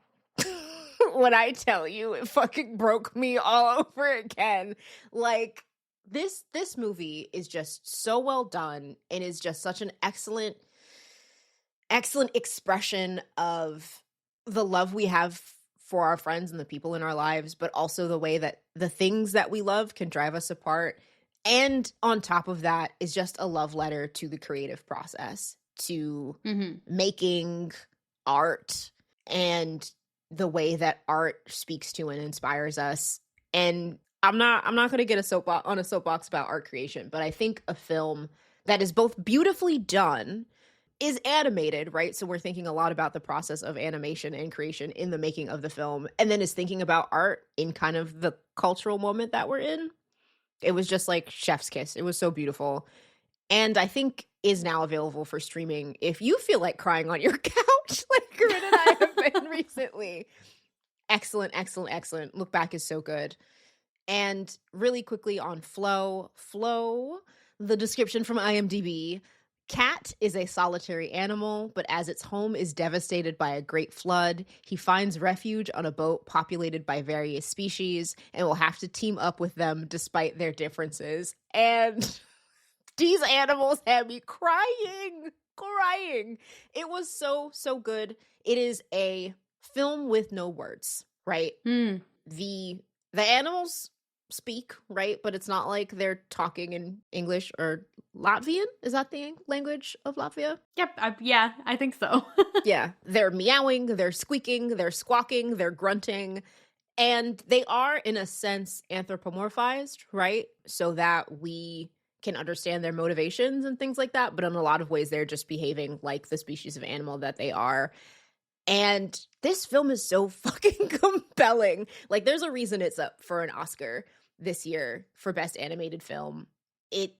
when I tell you, it fucking broke me all over again. Like, this movie is just so well done and is just such an excellent expression of the love we have for our friends and the people in our lives, but also the way that the things that we love can drive us apart. And on top of that is just a love letter to the creative process, to making art and the way that art speaks to and inspires us. And I'm not going to get on a soapbox about art creation, but I think a film that is both beautifully done is animated, right? So we're thinking a lot about the process of animation and creation in the making of the film, and then is thinking about art in kind of the cultural moment that we're in. It was just like chef's kiss. It was so beautiful. And I think is now available for streaming if you feel like crying on your couch like Corinne and I have been recently. Excellent, excellent, excellent. Look Back is so good. And really quickly on Flo, the description from IMDb: Cat is a solitary animal, but as its home is devastated by a great flood, he finds refuge on a boat populated by various species and will have to team up with them despite their differences. And these animals had me crying. It was so, so good. It is a film with no words, right? The animals speak, right? But it's not like they're talking in English or Latvian. Is that the language of Latvia? Yep. Yeah, I think so. Yeah. They're meowing, they're squeaking, they're squawking, they're grunting. And they are, in a sense, anthropomorphized, right? So that we can understand their motivations and things like that. But in a lot of ways, they're just behaving like the species of animal that they are. And this film is so fucking compelling. Like, there's a reason it's up for an Oscar this year for Best Animated Film. It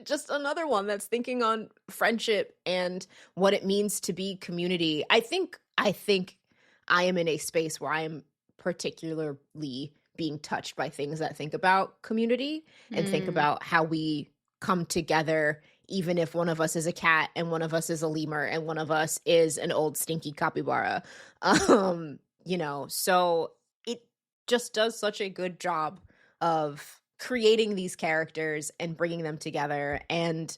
just another one that's thinking on friendship and what it means to be community. I think I am in a space where I am particularly being touched by things that think about community and think about how we come together, even if one of us is a cat and one of us is a lemur and one of us is an old stinky capybara. So it just does such a good job of creating these characters and bringing them together. And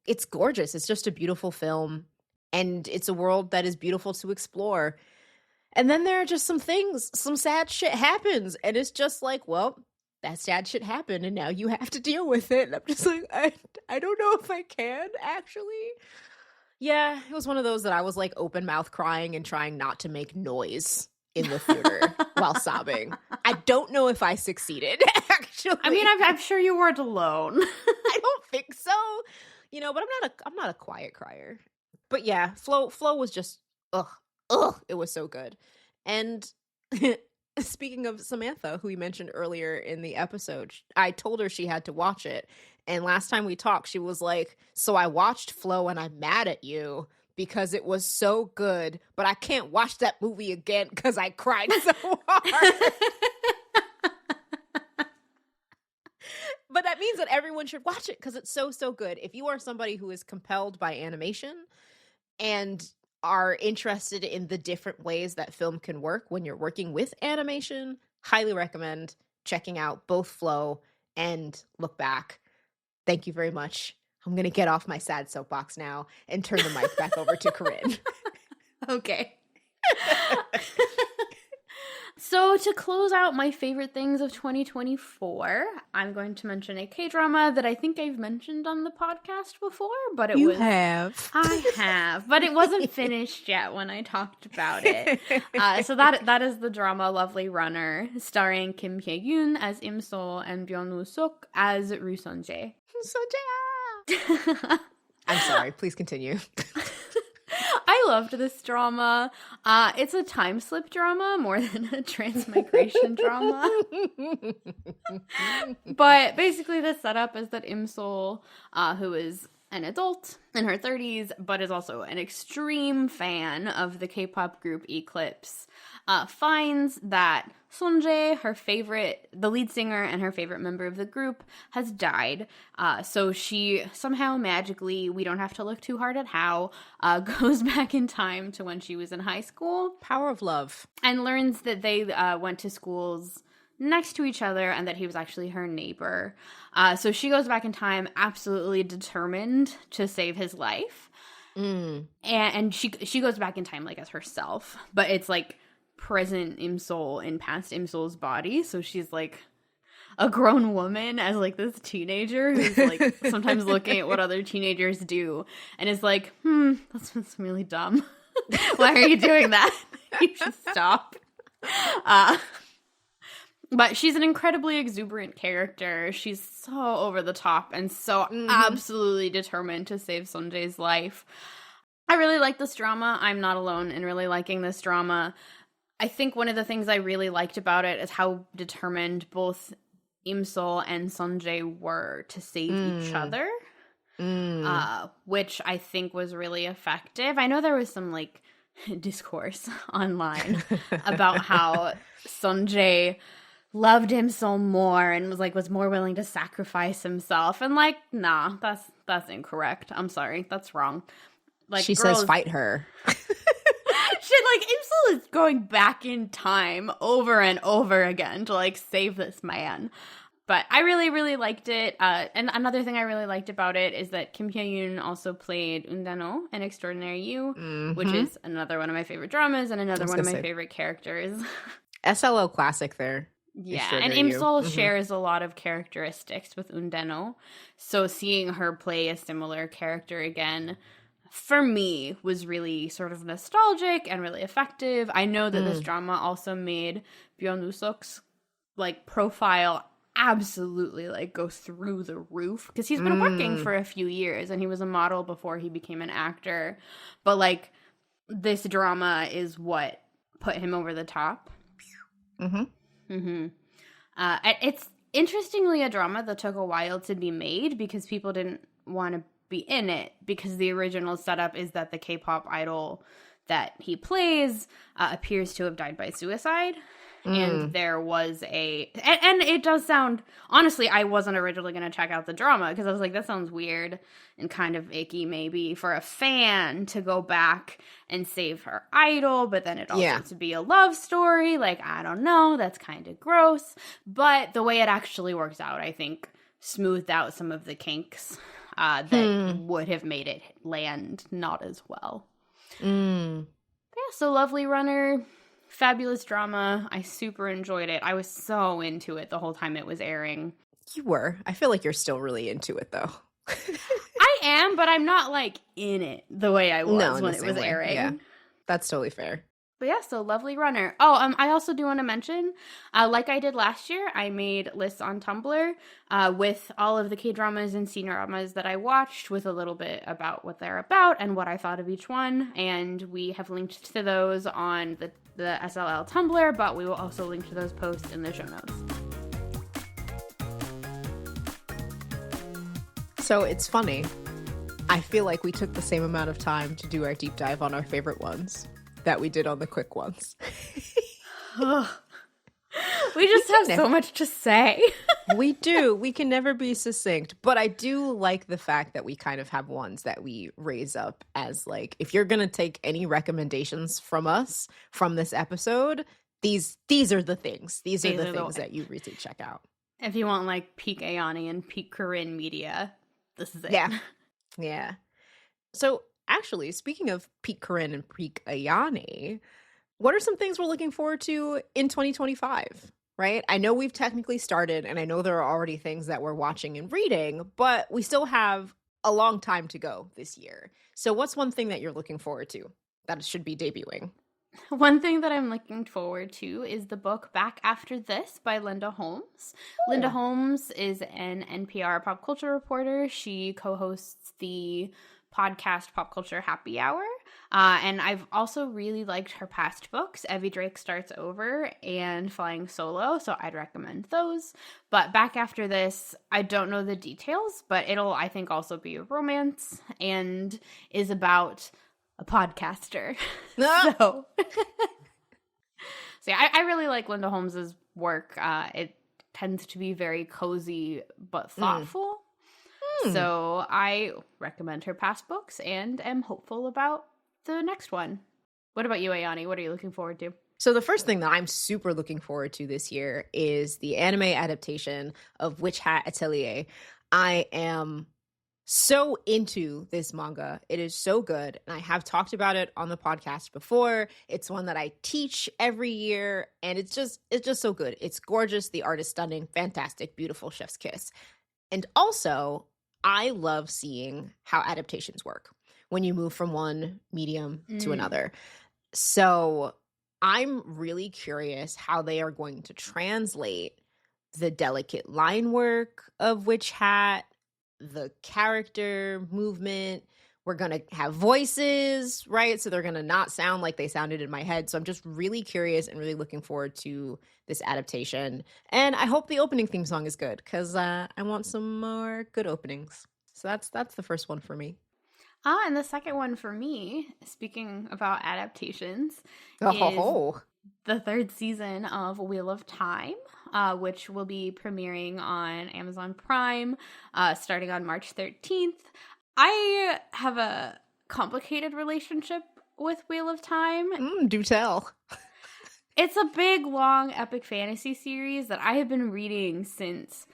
it's gorgeous. It's just a beautiful film. And it's a world that is beautiful to explore. And then there are just some sad shit happens. And it's just like, well, that sad shit happened and now you have to deal with it. And I'm just like, I don't know if I can, actually. Yeah, it was one of those that I was like open mouth crying and trying not to make noise in the theater while sobbing. I don't know if I succeeded, actually. I mean, I'm sure you weren't alone. I don't think so. But I'm not a quiet crier. But yeah, Flo was just it was so good. And speaking of Samantha, who we mentioned earlier in the episode, I told her she had to watch it. And last time we talked, she was like, so I watched Flo and I'm mad at you because it was so good, but I can't watch that movie again because I cried so hard. But that means that everyone should watch it because it's so, so good. If you are somebody who is compelled by animation and are interested in the different ways that film can work when you're working with animation, highly recommend checking out both Flo and Look Back. Thank you very much. I'm going to get off my sad soapbox now and turn the mic back over to Corinne. Okay. So to close out my favorite things of 2024, I'm going to mention a K-drama that I think I've mentioned on the podcast before, but I have, but it wasn't finished yet when I talked about it. So that is the drama Lovely Runner, starring Kim Hye-yoon as Im-sol and Byung-woo Suk as Ru Sun-jae. I'm sorry, please continue. I loved this drama. It's a time slip drama more than a transmigration drama. But basically the setup is that Im-sol, who is an adult in her 30s, but is also an extreme fan of the K-pop group Eclipse, finds that Sunjae, the lead singer and her favorite member of the group, has died. So she somehow magically, we don't have to look too hard at how, goes back in time to when she was in high school. Power of love. And learns that they went to schools next to each other and that he was actually her neighbor. So she goes back in time absolutely determined to save his life. And she goes back in time like as herself, but it's like present Imsol in past Imsol's body. So she's like a grown woman as like this teenager who's like sometimes looking at what other teenagers do and is like, that's really dumb. Why are you doing that? You should stop. But she's an incredibly exuberant character. She's so over the top and so absolutely determined to save Sunjae's life. I really like this drama. I'm not alone in really liking this drama. I think one of the things I really liked about it is how determined both Imsol and Sunjae were to save each other, which I think was really effective. I know there was some like discourse online about how Sunjae loved Imsol more and was more willing to sacrifice himself, and like, nah, that's incorrect. I'm sorry, that's wrong. Like, she says fight her. Shit, like, Imsol is going back in time over and over again to, like, save this man. But I really, really liked it. And another thing I really liked about it is that Kim Hye-yoon also played Undano in Extraordinary You, which is another one of my favorite dramas and another one of my favorite characters. SLO classic there. Yeah, and Imsol shares a lot of characteristics with Undano. So seeing her play a similar character again, for me, was really sort of nostalgic and really effective. I know that this drama also made Byeon Woo-seok's like profile absolutely like go through the roof because he's been working for a few years and he was a model before he became an actor. But like this drama is what put him over the top. It's interestingly a drama that took a while to be made because people didn't want to be in it because the original setup is that the K-pop idol that he plays appears to have died by suicide. And there was and it does sound, honestly, I wasn't originally going to check out the drama because I was like, that sounds weird and kind of icky maybe for a fan to go back and save her idol, but then it also to be a love story. Like, I don't know, that's kind of gross. But the way it actually works out, I think, smoothed out some of the kinks that would have made it land not as well. Yeah, so Lovely Runner, fabulous drama. I super enjoyed it. I was so into it the whole time it was airing. You were. I feel like you're still really into it, though. I am, but I'm not, like, in it the way I was when it was airing. Yeah, that's totally fair. But yeah, so Lovely Runner. Oh, I also do want to mention, like I did last year, I made lists on Tumblr with all of the K-dramas and CDramas that I watched with a little bit about what they're about and what I thought of each one. And we have linked to those on the SLL Tumblr, but we will also link to those posts in the show notes. So it's funny. I feel like we took the same amount of time to do our deep dive on our favorite ones that we did on the quick ones. We just have so much to say. We do. We can never be succinct. But I do like the fact that we kind of have ones that we raise up as like, if you're going to take any recommendations from us from this episode, these are the things. These are the things that you really check out. If you want like peak Ayani and peak Corinne media, this is it. Yeah. Yeah. So actually, speaking of peak Corinne and peak Ayani, what are some things we're looking forward to in 2025, right? I know we've technically started, and I know there are already things that we're watching and reading, but we still have a long time to go this year. So what's one thing that you're looking forward to that should be debuting? One thing that I'm looking forward to is the book Back After This by Linda Holmes. Ooh. Linda Holmes is an NPR pop culture reporter. She co-hosts the podcast Pop Culture Happy Hour. And I've also really liked her past books. Evie Drake Starts Over and Flying Solo, so I'd recommend those. But back after this, I don't know the details, but it'll, I think, also be a romance and is about a podcaster. So yeah, I really like Linda Holmes's work. It tends to be very cozy but thoughtful. So I recommend her past books and am hopeful about the next one. What about you, Ayani? What are you looking forward to? So the first thing that I'm super looking forward to this year is the anime adaptation of Witch Hat Atelier. I am so into this manga. It is so good. And I have talked about it on the podcast before. It's one that I teach every year. And it's just so good. It's gorgeous. The art is stunning. Fantastic. Beautiful. Chef's kiss. And also, I love seeing how adaptations work when you move from one medium to another. So I'm really curious how they are going to translate the delicate line work of Witch Hat, the character movement. We're going to have voices, right? So they're going to not sound like they sounded in my head. So I'm just really curious and really looking forward to this adaptation. And I hope the opening theme song is good because I want some more good openings. So that's the first one for me. And the second one for me, speaking about adaptations, is the third season of Wheel of Time, which will be premiering on Amazon Prime starting on March 13th. I have a complicated relationship with Wheel of Time. Do tell. It's a big, long, epic fantasy series that I have been reading since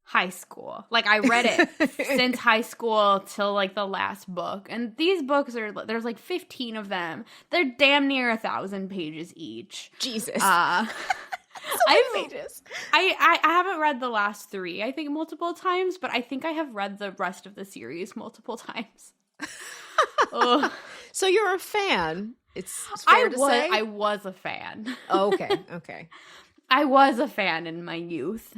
high school. Like, I read it since high school till, like, the last book. And these books there's, like, 15 of them. They're damn near 1,000 pages each. Jesus. So many pages. I haven't read the last 3, I think, multiple times, but I think I have read the rest of the series multiple times. So you're a fan. It's fair to say? I was a fan. Oh, okay. I was a fan in my youth.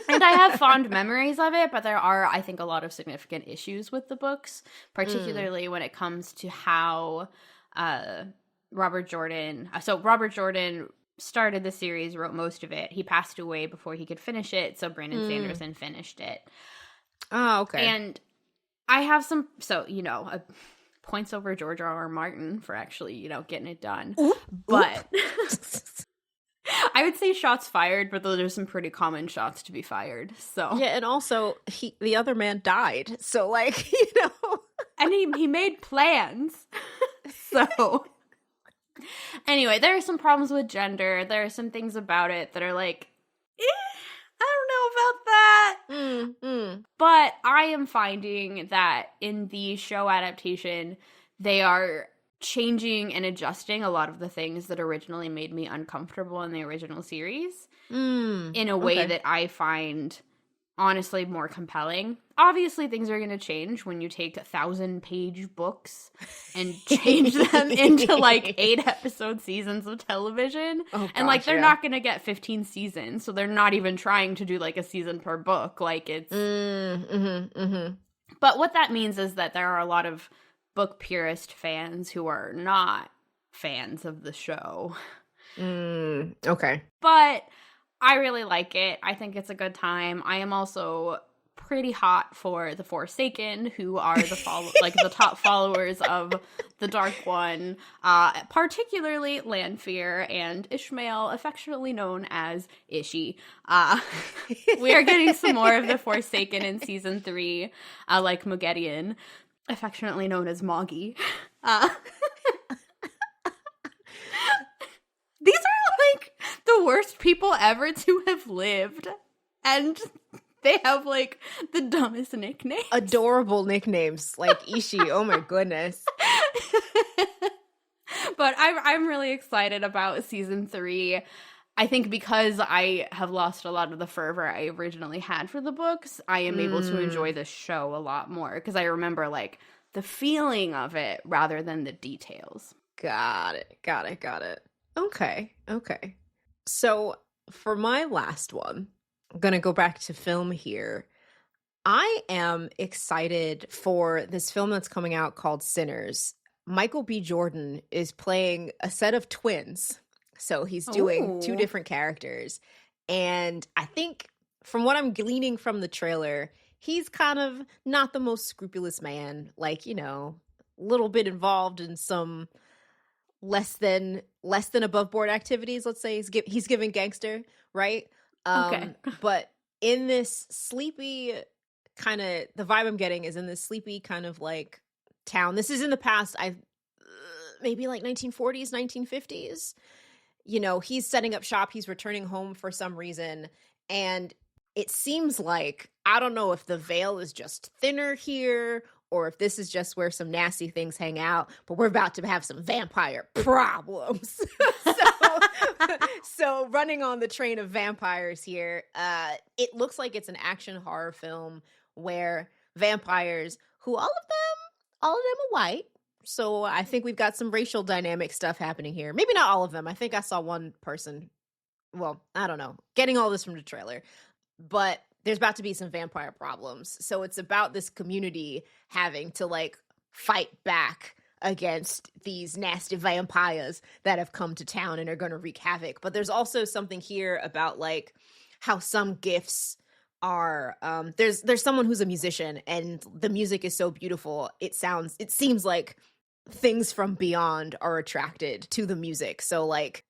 And I have fond memories of it, but there are, I think, a lot of significant issues with the books, particularly when it comes to how Robert Jordan started the series, wrote most of it. He passed away before he could finish it, so Brandon Sanderson finished it. Oh, okay. And I have some, points over George R.R. Martin for actually, getting it done. But I would say shots fired, but those are some pretty common shots to be fired. So yeah, and also the other man died. So like, and he made plans. So anyway, there are some problems with gender. There are some things about it that are like, I don't know about that. But I am finding that in the show adaptation, they are changing and adjusting a lot of the things that originally made me uncomfortable in the original series in a way that I find honestly more compelling. Obviously, things are going to change when you take 1,000-page books and change them into like 8-episode seasons of television. And like they're not going to get 15 seasons, so they're not even trying to do like a season per book. Like it's But what that means is that there are a lot of book purist fans who are not fans of the show. Okay. But I really like it. I think it's a good time. I am also pretty hot for the Forsaken, who are the top followers of the Dark One, particularly Lanfear and Ishmael, affectionately known as Ishi. We are getting some more of the Forsaken in season 3, like Mogedion, affectionately known as Moggy. These are like the worst people ever to have lived, and they have like the dumbest nicknames. Adorable nicknames like Ishi. Oh my goodness. But I'm really excited about season 3. I think because I have lost a lot of the fervor I originally had for the books, I am able to enjoy the show a lot more because I remember like the feeling of it rather than the details. Got it. Okay. So for my last one, I'm going to go back to film here. I am excited for this film that's coming out called Sinners. Michael B. Jordan is playing a set of twins. So he's doing two different characters. And I think from what I'm gleaning from the trailer, he's kind of not the most scrupulous man. Like, you know, a little bit involved in some less than above board activities. Let's say he's giving gangster, right? Okay. But in this sleepy kind of, the vibe I'm getting is in this sleepy kind of like town. This is in the past. Maybe like 1940s, 1950s. You know, he's setting up shop. He's returning home for some reason. And it seems like, I don't know if the veil is just thinner here or if this is just where some nasty things hang out, but we're about to have some vampire problems. So running on the train of vampires here, it looks like it's an action horror film where vampires, who all of them are white. So I think we've got some racial dynamic stuff happening here. Maybe not all of them. I think I saw one person, well, I don't know, getting all this from the trailer. But there's about to be some vampire problems. So it's about this community having to like fight back against these nasty vampires that have come to town and are going to wreak havoc. But there's also something here about like how some gifts are there's someone who's a musician and the music is so beautiful. It seems like things from beyond are attracted to the music. So like,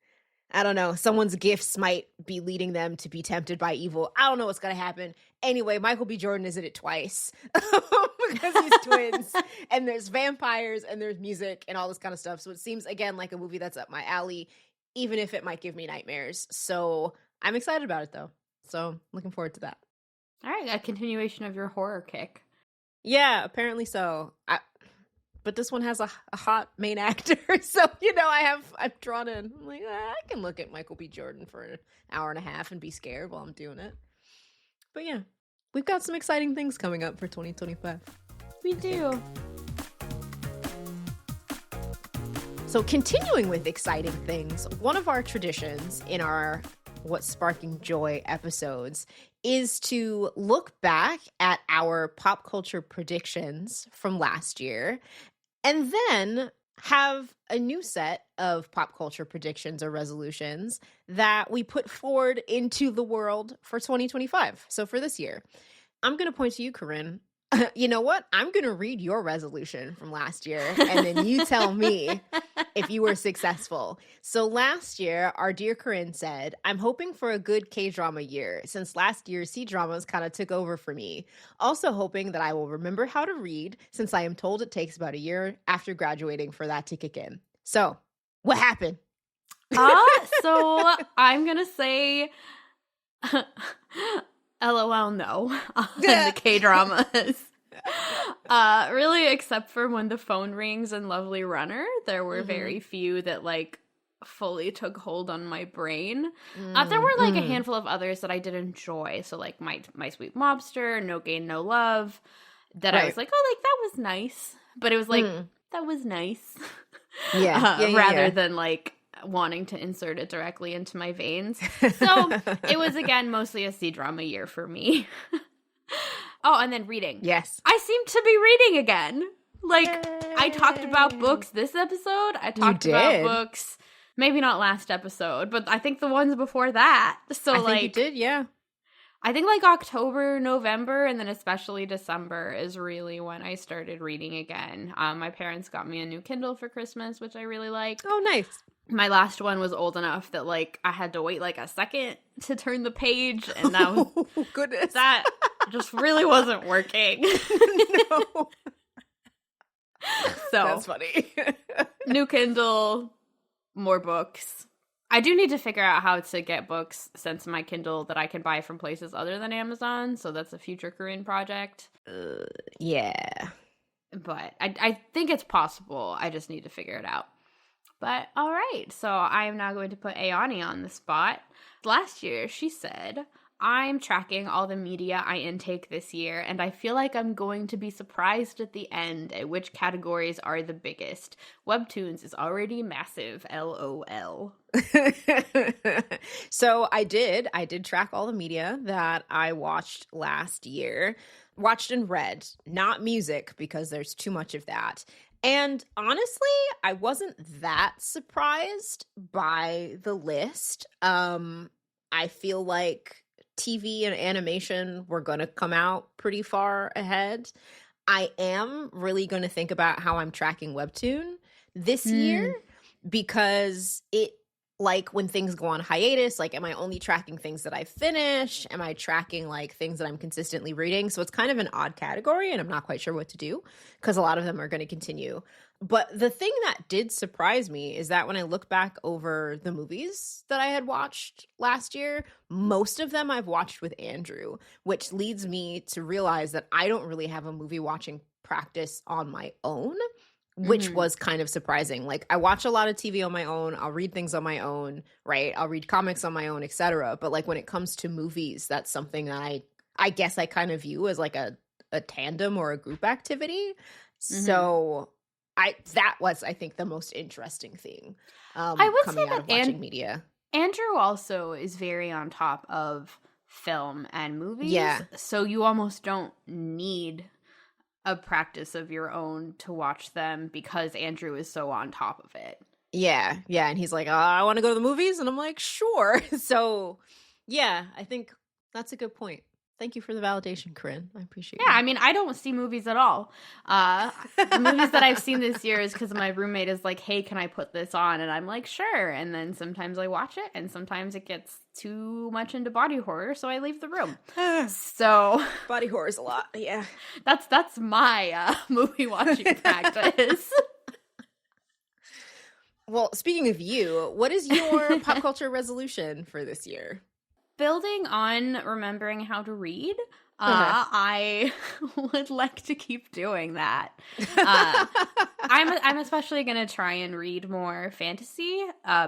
I don't know, someone's gifts might be leading them to be tempted by evil. I don't know what's going to happen. Anyway, Michael B. Jordan is in it twice because he's twins and there's vampires and there's music and all this kind of stuff. So it seems, again, like a movie that's up my alley, even if it might give me nightmares. So I'm excited about it, though. So looking forward to that. All right, a continuation of your horror kick. Yeah, apparently so. But this one has a hot main actor, so, you know, I'm drawn in. I'm like, I can look at Michael B. Jordan for an hour and a half and be scared while I'm doing it. But yeah, we've got some exciting things coming up for 2025. We do. So continuing with exciting things, one of our traditions in our What's Sparking Joy episodes is to look back at our pop culture predictions from last year and then have a new set of pop culture predictions or resolutions that we put forward into the world for 2025. So for this year, I'm going to point to you, Corinne. You know what? I'm going to read your resolution from last year, and then you tell me if you were successful. So last year, our dear Corinne said, I'm hoping for a good K-drama year, since last year's C-dramas kind of took over for me. Also hoping that I will remember how to read, since I am told it takes about a year after graduating for that to kick in. So, what happened? So I'm going to say... LOL, no, on the K-dramas. Really, except for when the phone rings and Lovely Runner, there were very few that, like, fully took hold on my brain. There were, like, a handful of others that I did enjoy. So, like, My Sweet Mobster, No Gain, No Love, that I was like, oh, like, that was nice. But it was like, that was nice. Rather than, like, wanting to insert it directly into my veins. So it was, again, mostly a C-drama year for me. Oh, and then reading. Yes. I seem to be reading again. Like, I talked about books this episode. I talked about books, maybe not last episode, but I think the ones before that. So, I think you did, yeah. I think, like, October, November, and then especially December is really when I started reading again. My parents got me a new Kindle for Christmas, which I really like. Oh, nice. My last one was old enough that, like, I had to wait, like, a second to turn the page, and that was... Oh, goodness. That just really wasn't working. No. So... That's funny. New Kindle, more books. I do need to figure out how to get books since my Kindle that I can buy from places other than Amazon, so that's a future Corinne project. Yeah. But I think it's possible. I just need to figure it out. But all right, so I am now going to put Ayani on the spot. Last year, she said, I'm tracking all the media I intake this year, and I feel like I'm going to be surprised at the end at which categories are the biggest. Webtoons is already massive, LOL. So I did track all the media that I watched last year. Watched and read, not music, because there's too much of that. And honestly, I wasn't that surprised by the list. I feel like TV and animation were going to come out pretty far ahead. I am really going to think about how I'm tracking Webtoon this year, because it, like, when things go on hiatus, like, am I only tracking things that I finish? Am I tracking, like, things that I'm consistently reading? So it's kind of an odd category, and I'm not quite sure what to do, because a lot of them are going to continue. But the thing that did surprise me is that when I look back over the movies that I had watched last year, most of them I've watched with Andrew, which leads me to realize that I don't really have a movie watching practice on my own, which was kind of surprising. Like, I watch a lot of TV on my own. I'll read things on my own, right? I'll read comics on my own, etc. But, like, when it comes to movies, that's something that I guess I kind of view as, like, a tandem or a group activity. So that was, I think, the most interesting thing I would coming say out of watching media. Andrew also is very on top of film and movies. Yeah. So you almost don't need a practice of your own to watch them, because Andrew is so on top of it. Yeah. And he's like, I want to go to the movies. And I'm like, sure. So, yeah, I think that's a good point. Thank you for the validation, Corinne. I appreciate it. Yeah, I mean, I don't see movies at all. The movies that I've seen this year is because my roommate is like, hey, can I put this on? And I'm like, sure. And then sometimes I watch it, and sometimes it gets too much into body horror, so I leave the room. So body horror is a lot, yeah. That's my movie watching practice. Well, speaking of you, what is your pop culture resolution for this year? Building on remembering how to read, I would like to keep doing that. I'm especially going to try and read more fantasy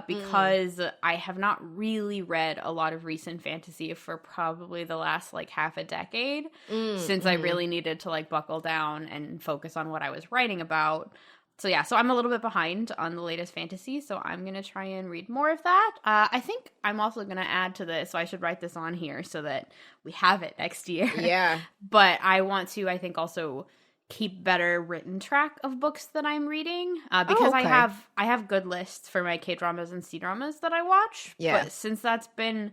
because I have not really read a lot of recent fantasy for probably the last like half a decade since I really needed to like buckle down and focus on what I was writing about. So yeah, so I'm a little bit behind on the latest fantasy, so I'm going to try and read more of that. I think I'm also going to add to this, so I should write this on here so that we have it next year. Yeah. But I want to, I think, also keep better written track of books that I'm reading because I have good lists for my K-dramas and C-dramas that I watch. Yeah. But since that's been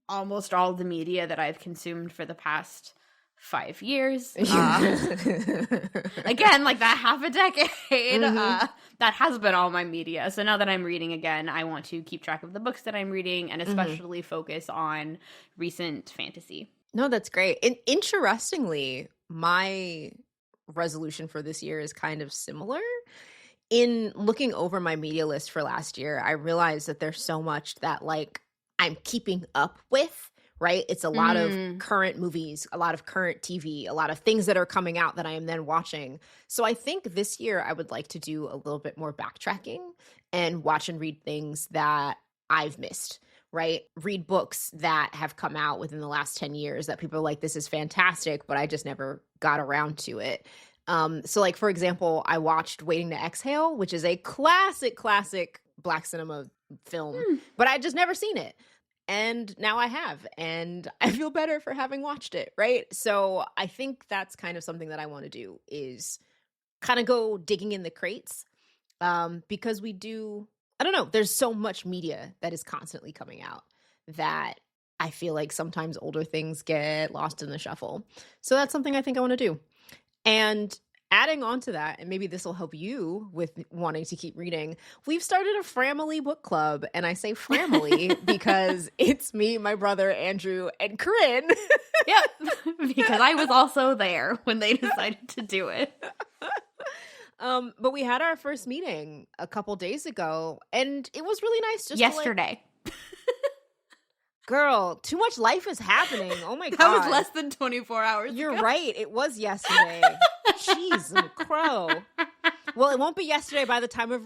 almost all the media that I've consumed for the past 5 years. Again, like that half a decade, that has been all my media. So now that I'm reading again, I want to keep track of the books that I'm reading and especially focus on recent fantasy. No, that's great. And interestingly, my resolution for this year is kind of similar. In looking over my media list for last year, I realized that there's so much that like I'm keeping up with. Right? It's a lot of current movies, a lot of current TV, a lot of things that are coming out that I am then watching. So I think this year I would like to do a little bit more backtracking and watch and read things that I've missed, right? Read books that have come out within the last 10 years that people are like, this is fantastic, but I just never got around to it. So like, for example, I watched Waiting to Exhale, which is a classic Black cinema film, but I'd just never seen it. And now I have, and I feel better for having watched it, right? So I think that's kind of something that I want to do is kind of go digging in the crates because we do, I don't know, there's so much media that is constantly coming out that I feel like sometimes older things get lost in the shuffle. So that's something I think I want to do. And adding on to that, and maybe this will help you with wanting to keep reading, we've started a Framily book club. And I say Framily because it's me, my brother, Andrew, and Corinne. Yep, because I was also there when they decided to do it. But we had our first meeting a couple days ago, and it was really nice. Just yesterday. Girl, too much life is happening. Oh my God. That was less than 24 hours You're ago. right. It was yesterday. Jeez, crow. Well, it won't be yesterday by the time of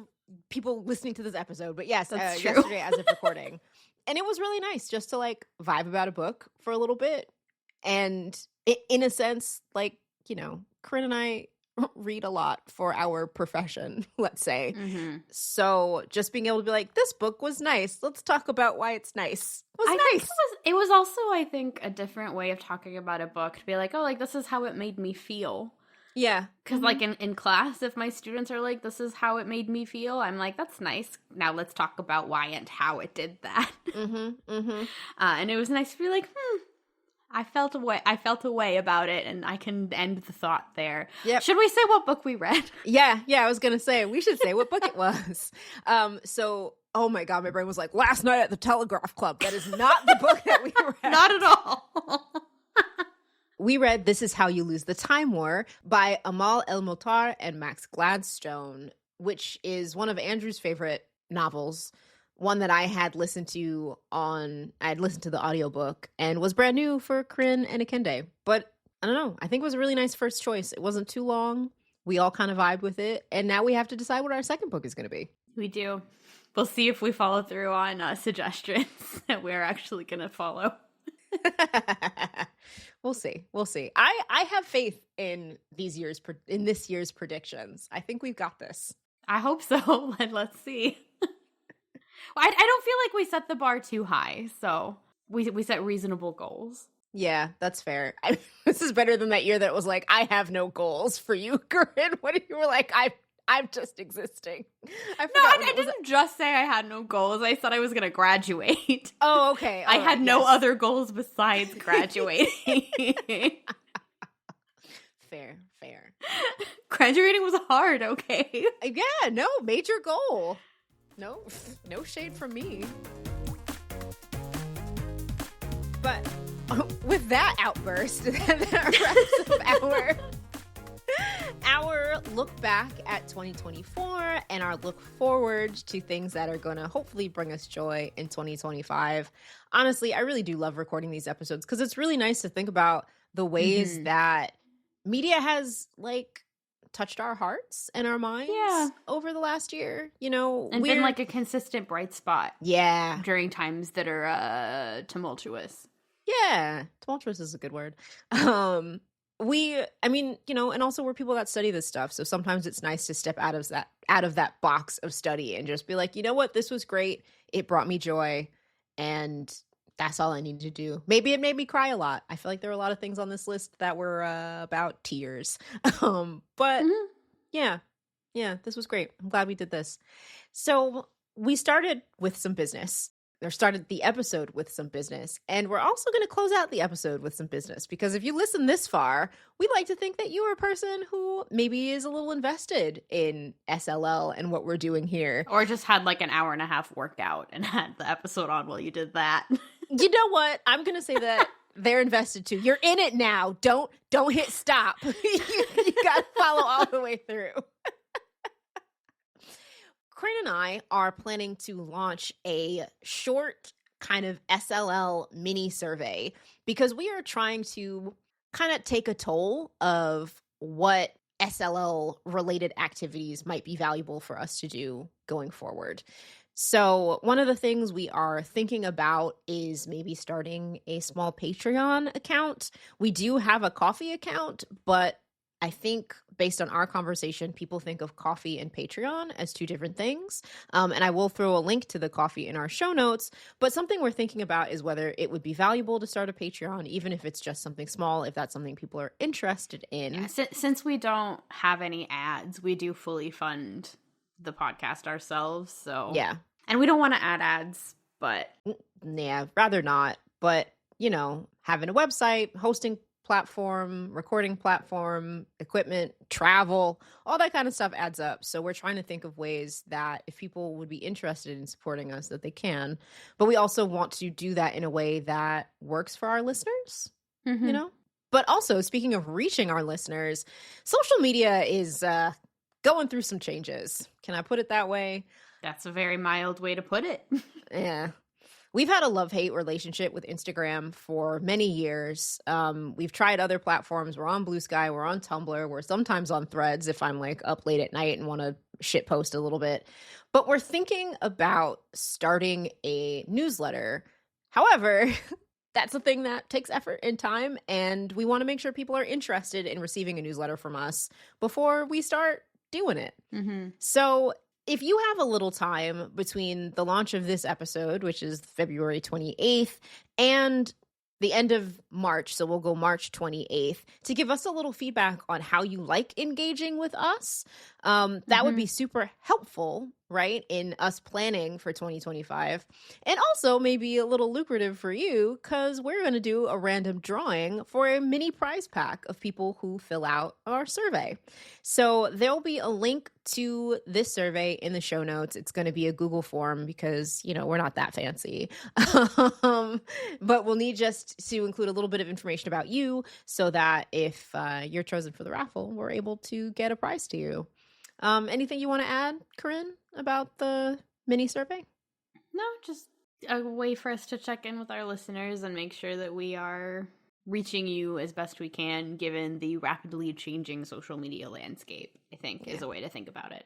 people listening to this episode, but yes, yesterday as of recording. And it was really nice just to like vibe about a book for a little bit. And in a sense, like, you know, Corinne and I read a lot for our profession, let's say. So just being able to be like, this book was nice. Let's talk about why it's nice. It was also, I think, a different way of talking about a book to be like, oh, like this is how it made me feel. Yeah. Because, like, in class, if my students are like, this is how it made me feel, I'm like, that's nice. Now let's talk about why and how it did that. And it was nice to be like, I felt a way about it, and I can end the thought there. Yep. Should we say what book we read? Yeah, I was gonna say we should say what book it was. So, oh my god, my brain was like, Last Night at the Telegraph Club. That is not the book that we read. Not at all. We read This Is How You Lose the Time War by Amal El-Motar and Max Gladstone, which is one of Andrew's favorite novels. One that I had listened to the audiobook and was brand new for Corinne and Akende. But I don't know. I think it was a really nice first choice. It wasn't too long. We all kind of vibed with it. And now we have to decide what our second book is going to be. We do. We'll see if we follow through on suggestions that we're actually going to follow. We'll see. I have faith in this year's predictions. I think we've got this. I hope so. Let's see. I don't feel like we set the bar too high, so we set reasonable goals. Yeah, that's fair. This is better than that year that was like, I have no goals for you, Corinne. When you were like, I'm just existing. I didn't just say I had no goals. I said I was going to graduate. Oh, okay. I had no other goals besides graduating. Fair. Graduating was hard, okay? Yeah, no, major goal. No shade from me. But with that outburst, that wraps up our look back at 2024 and our look forward to things that are going to hopefully bring us joy in 2025. Honestly, I really do love recording these episodes because it's really nice to think about the ways that media has, like, touched our hearts and our minds over the last year, and been like a consistent bright spot during times that are tumultuous. Tumultuous is a good word. And also we're people that study this stuff, so sometimes it's nice to step out of that box of study and just be like, you know what, this was great, it brought me joy, and that's all I need to do. Maybe it made me cry a lot. I feel like there were a lot of things on this list that were about tears. But this was great. I'm glad we did this. So we started with some business. Or started the episode with some business. And we're also going to close out the episode with some business. Because if you listen this far, we'd like to think that you are a person who maybe is a little invested in SLL and what we're doing here. Or just had like an hour and a half workout and had the episode on while you did that. You know what? I'm going to say that they're invested too. You're in it now. Don't hit stop. you got to follow all the way through. Corinne and I are planning to launch a short kind of SLL mini survey because we are trying to kind of take a toll of what SLL related activities might be valuable for us to do going forward. So one of the things we are thinking about is maybe starting a small Patreon account. We do have a Ko-fi account, but I think based on our conversation, people think of Ko-fi and Patreon as two different things. And I will throw a link to the Ko-fi in our show notes. But something we're thinking about is whether it would be valuable to start a Patreon, even if it's just something small, if that's something people are interested in. Yeah, since we don't have any ads, we do fully fund the podcast ourselves. So yeah. And we don't want to add ads, but yeah, rather not. But, having a website, hosting platform, recording platform, equipment, travel, all that kind of stuff adds up. So we're trying to think of ways that if people would be interested in supporting us, that they can. But we also want to do that in a way that works for our listeners, But also, speaking of reaching our listeners, social media is going through some changes. Can I put it that way? That's a very mild way to put it. Yeah. We've had a love-hate relationship with Instagram for many years. We've tried other platforms. We're on Blue Sky. We're on Tumblr. We're sometimes on Threads if I'm like up late at night and want to shit post a little bit. But we're thinking about starting a newsletter. However, that's a thing that takes effort and time, and we want to make sure people are interested in receiving a newsletter from us before we start doing it. So if you have a little time between the launch of this episode, which is February 28th, and the end of March, so we'll go March 28th, to give us a little feedback on how you like engaging with us. That would be super helpful, right, in us planning for 2025. And also maybe a little lucrative for you, because we're going to do a random drawing for a mini prize pack of people who fill out our survey. So there'll be a link to this survey in the show notes. It's going to be a Google form because, we're not that fancy. But we'll need just to include a little bit of information about you so that if you're chosen for the raffle, we're able to get a prize to you. Anything you want to add, Corinne, about the mini survey? No, just a way for us to check in with our listeners and make sure that we are reaching you as best we can given the rapidly changing social media landscape, I think, is a way to think about it.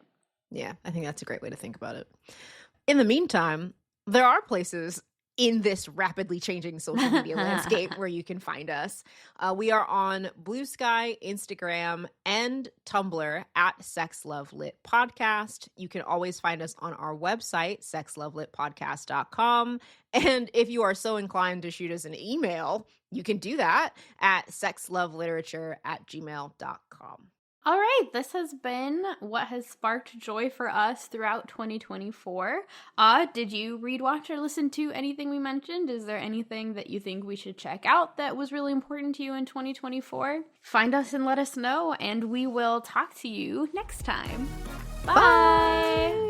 Yeah, I think that's a great way to think about it. In the meantime, there are places in this rapidly changing social media landscape where you can find us. We are on Blue Sky, Instagram, and Tumblr at Sex Love Lit Podcast. You can always find us on our website, sexlovelitpodcast.com. And if you are so inclined to shoot us an email, you can do that at sexloveliterature@gmail.com. All right, this has been what has sparked joy for us throughout 2024. Did you read, watch, or listen to anything we mentioned? Is there anything that you think we should check out that was really important to you in 2024? Find us and let us know, and we will talk to you next time. Bye!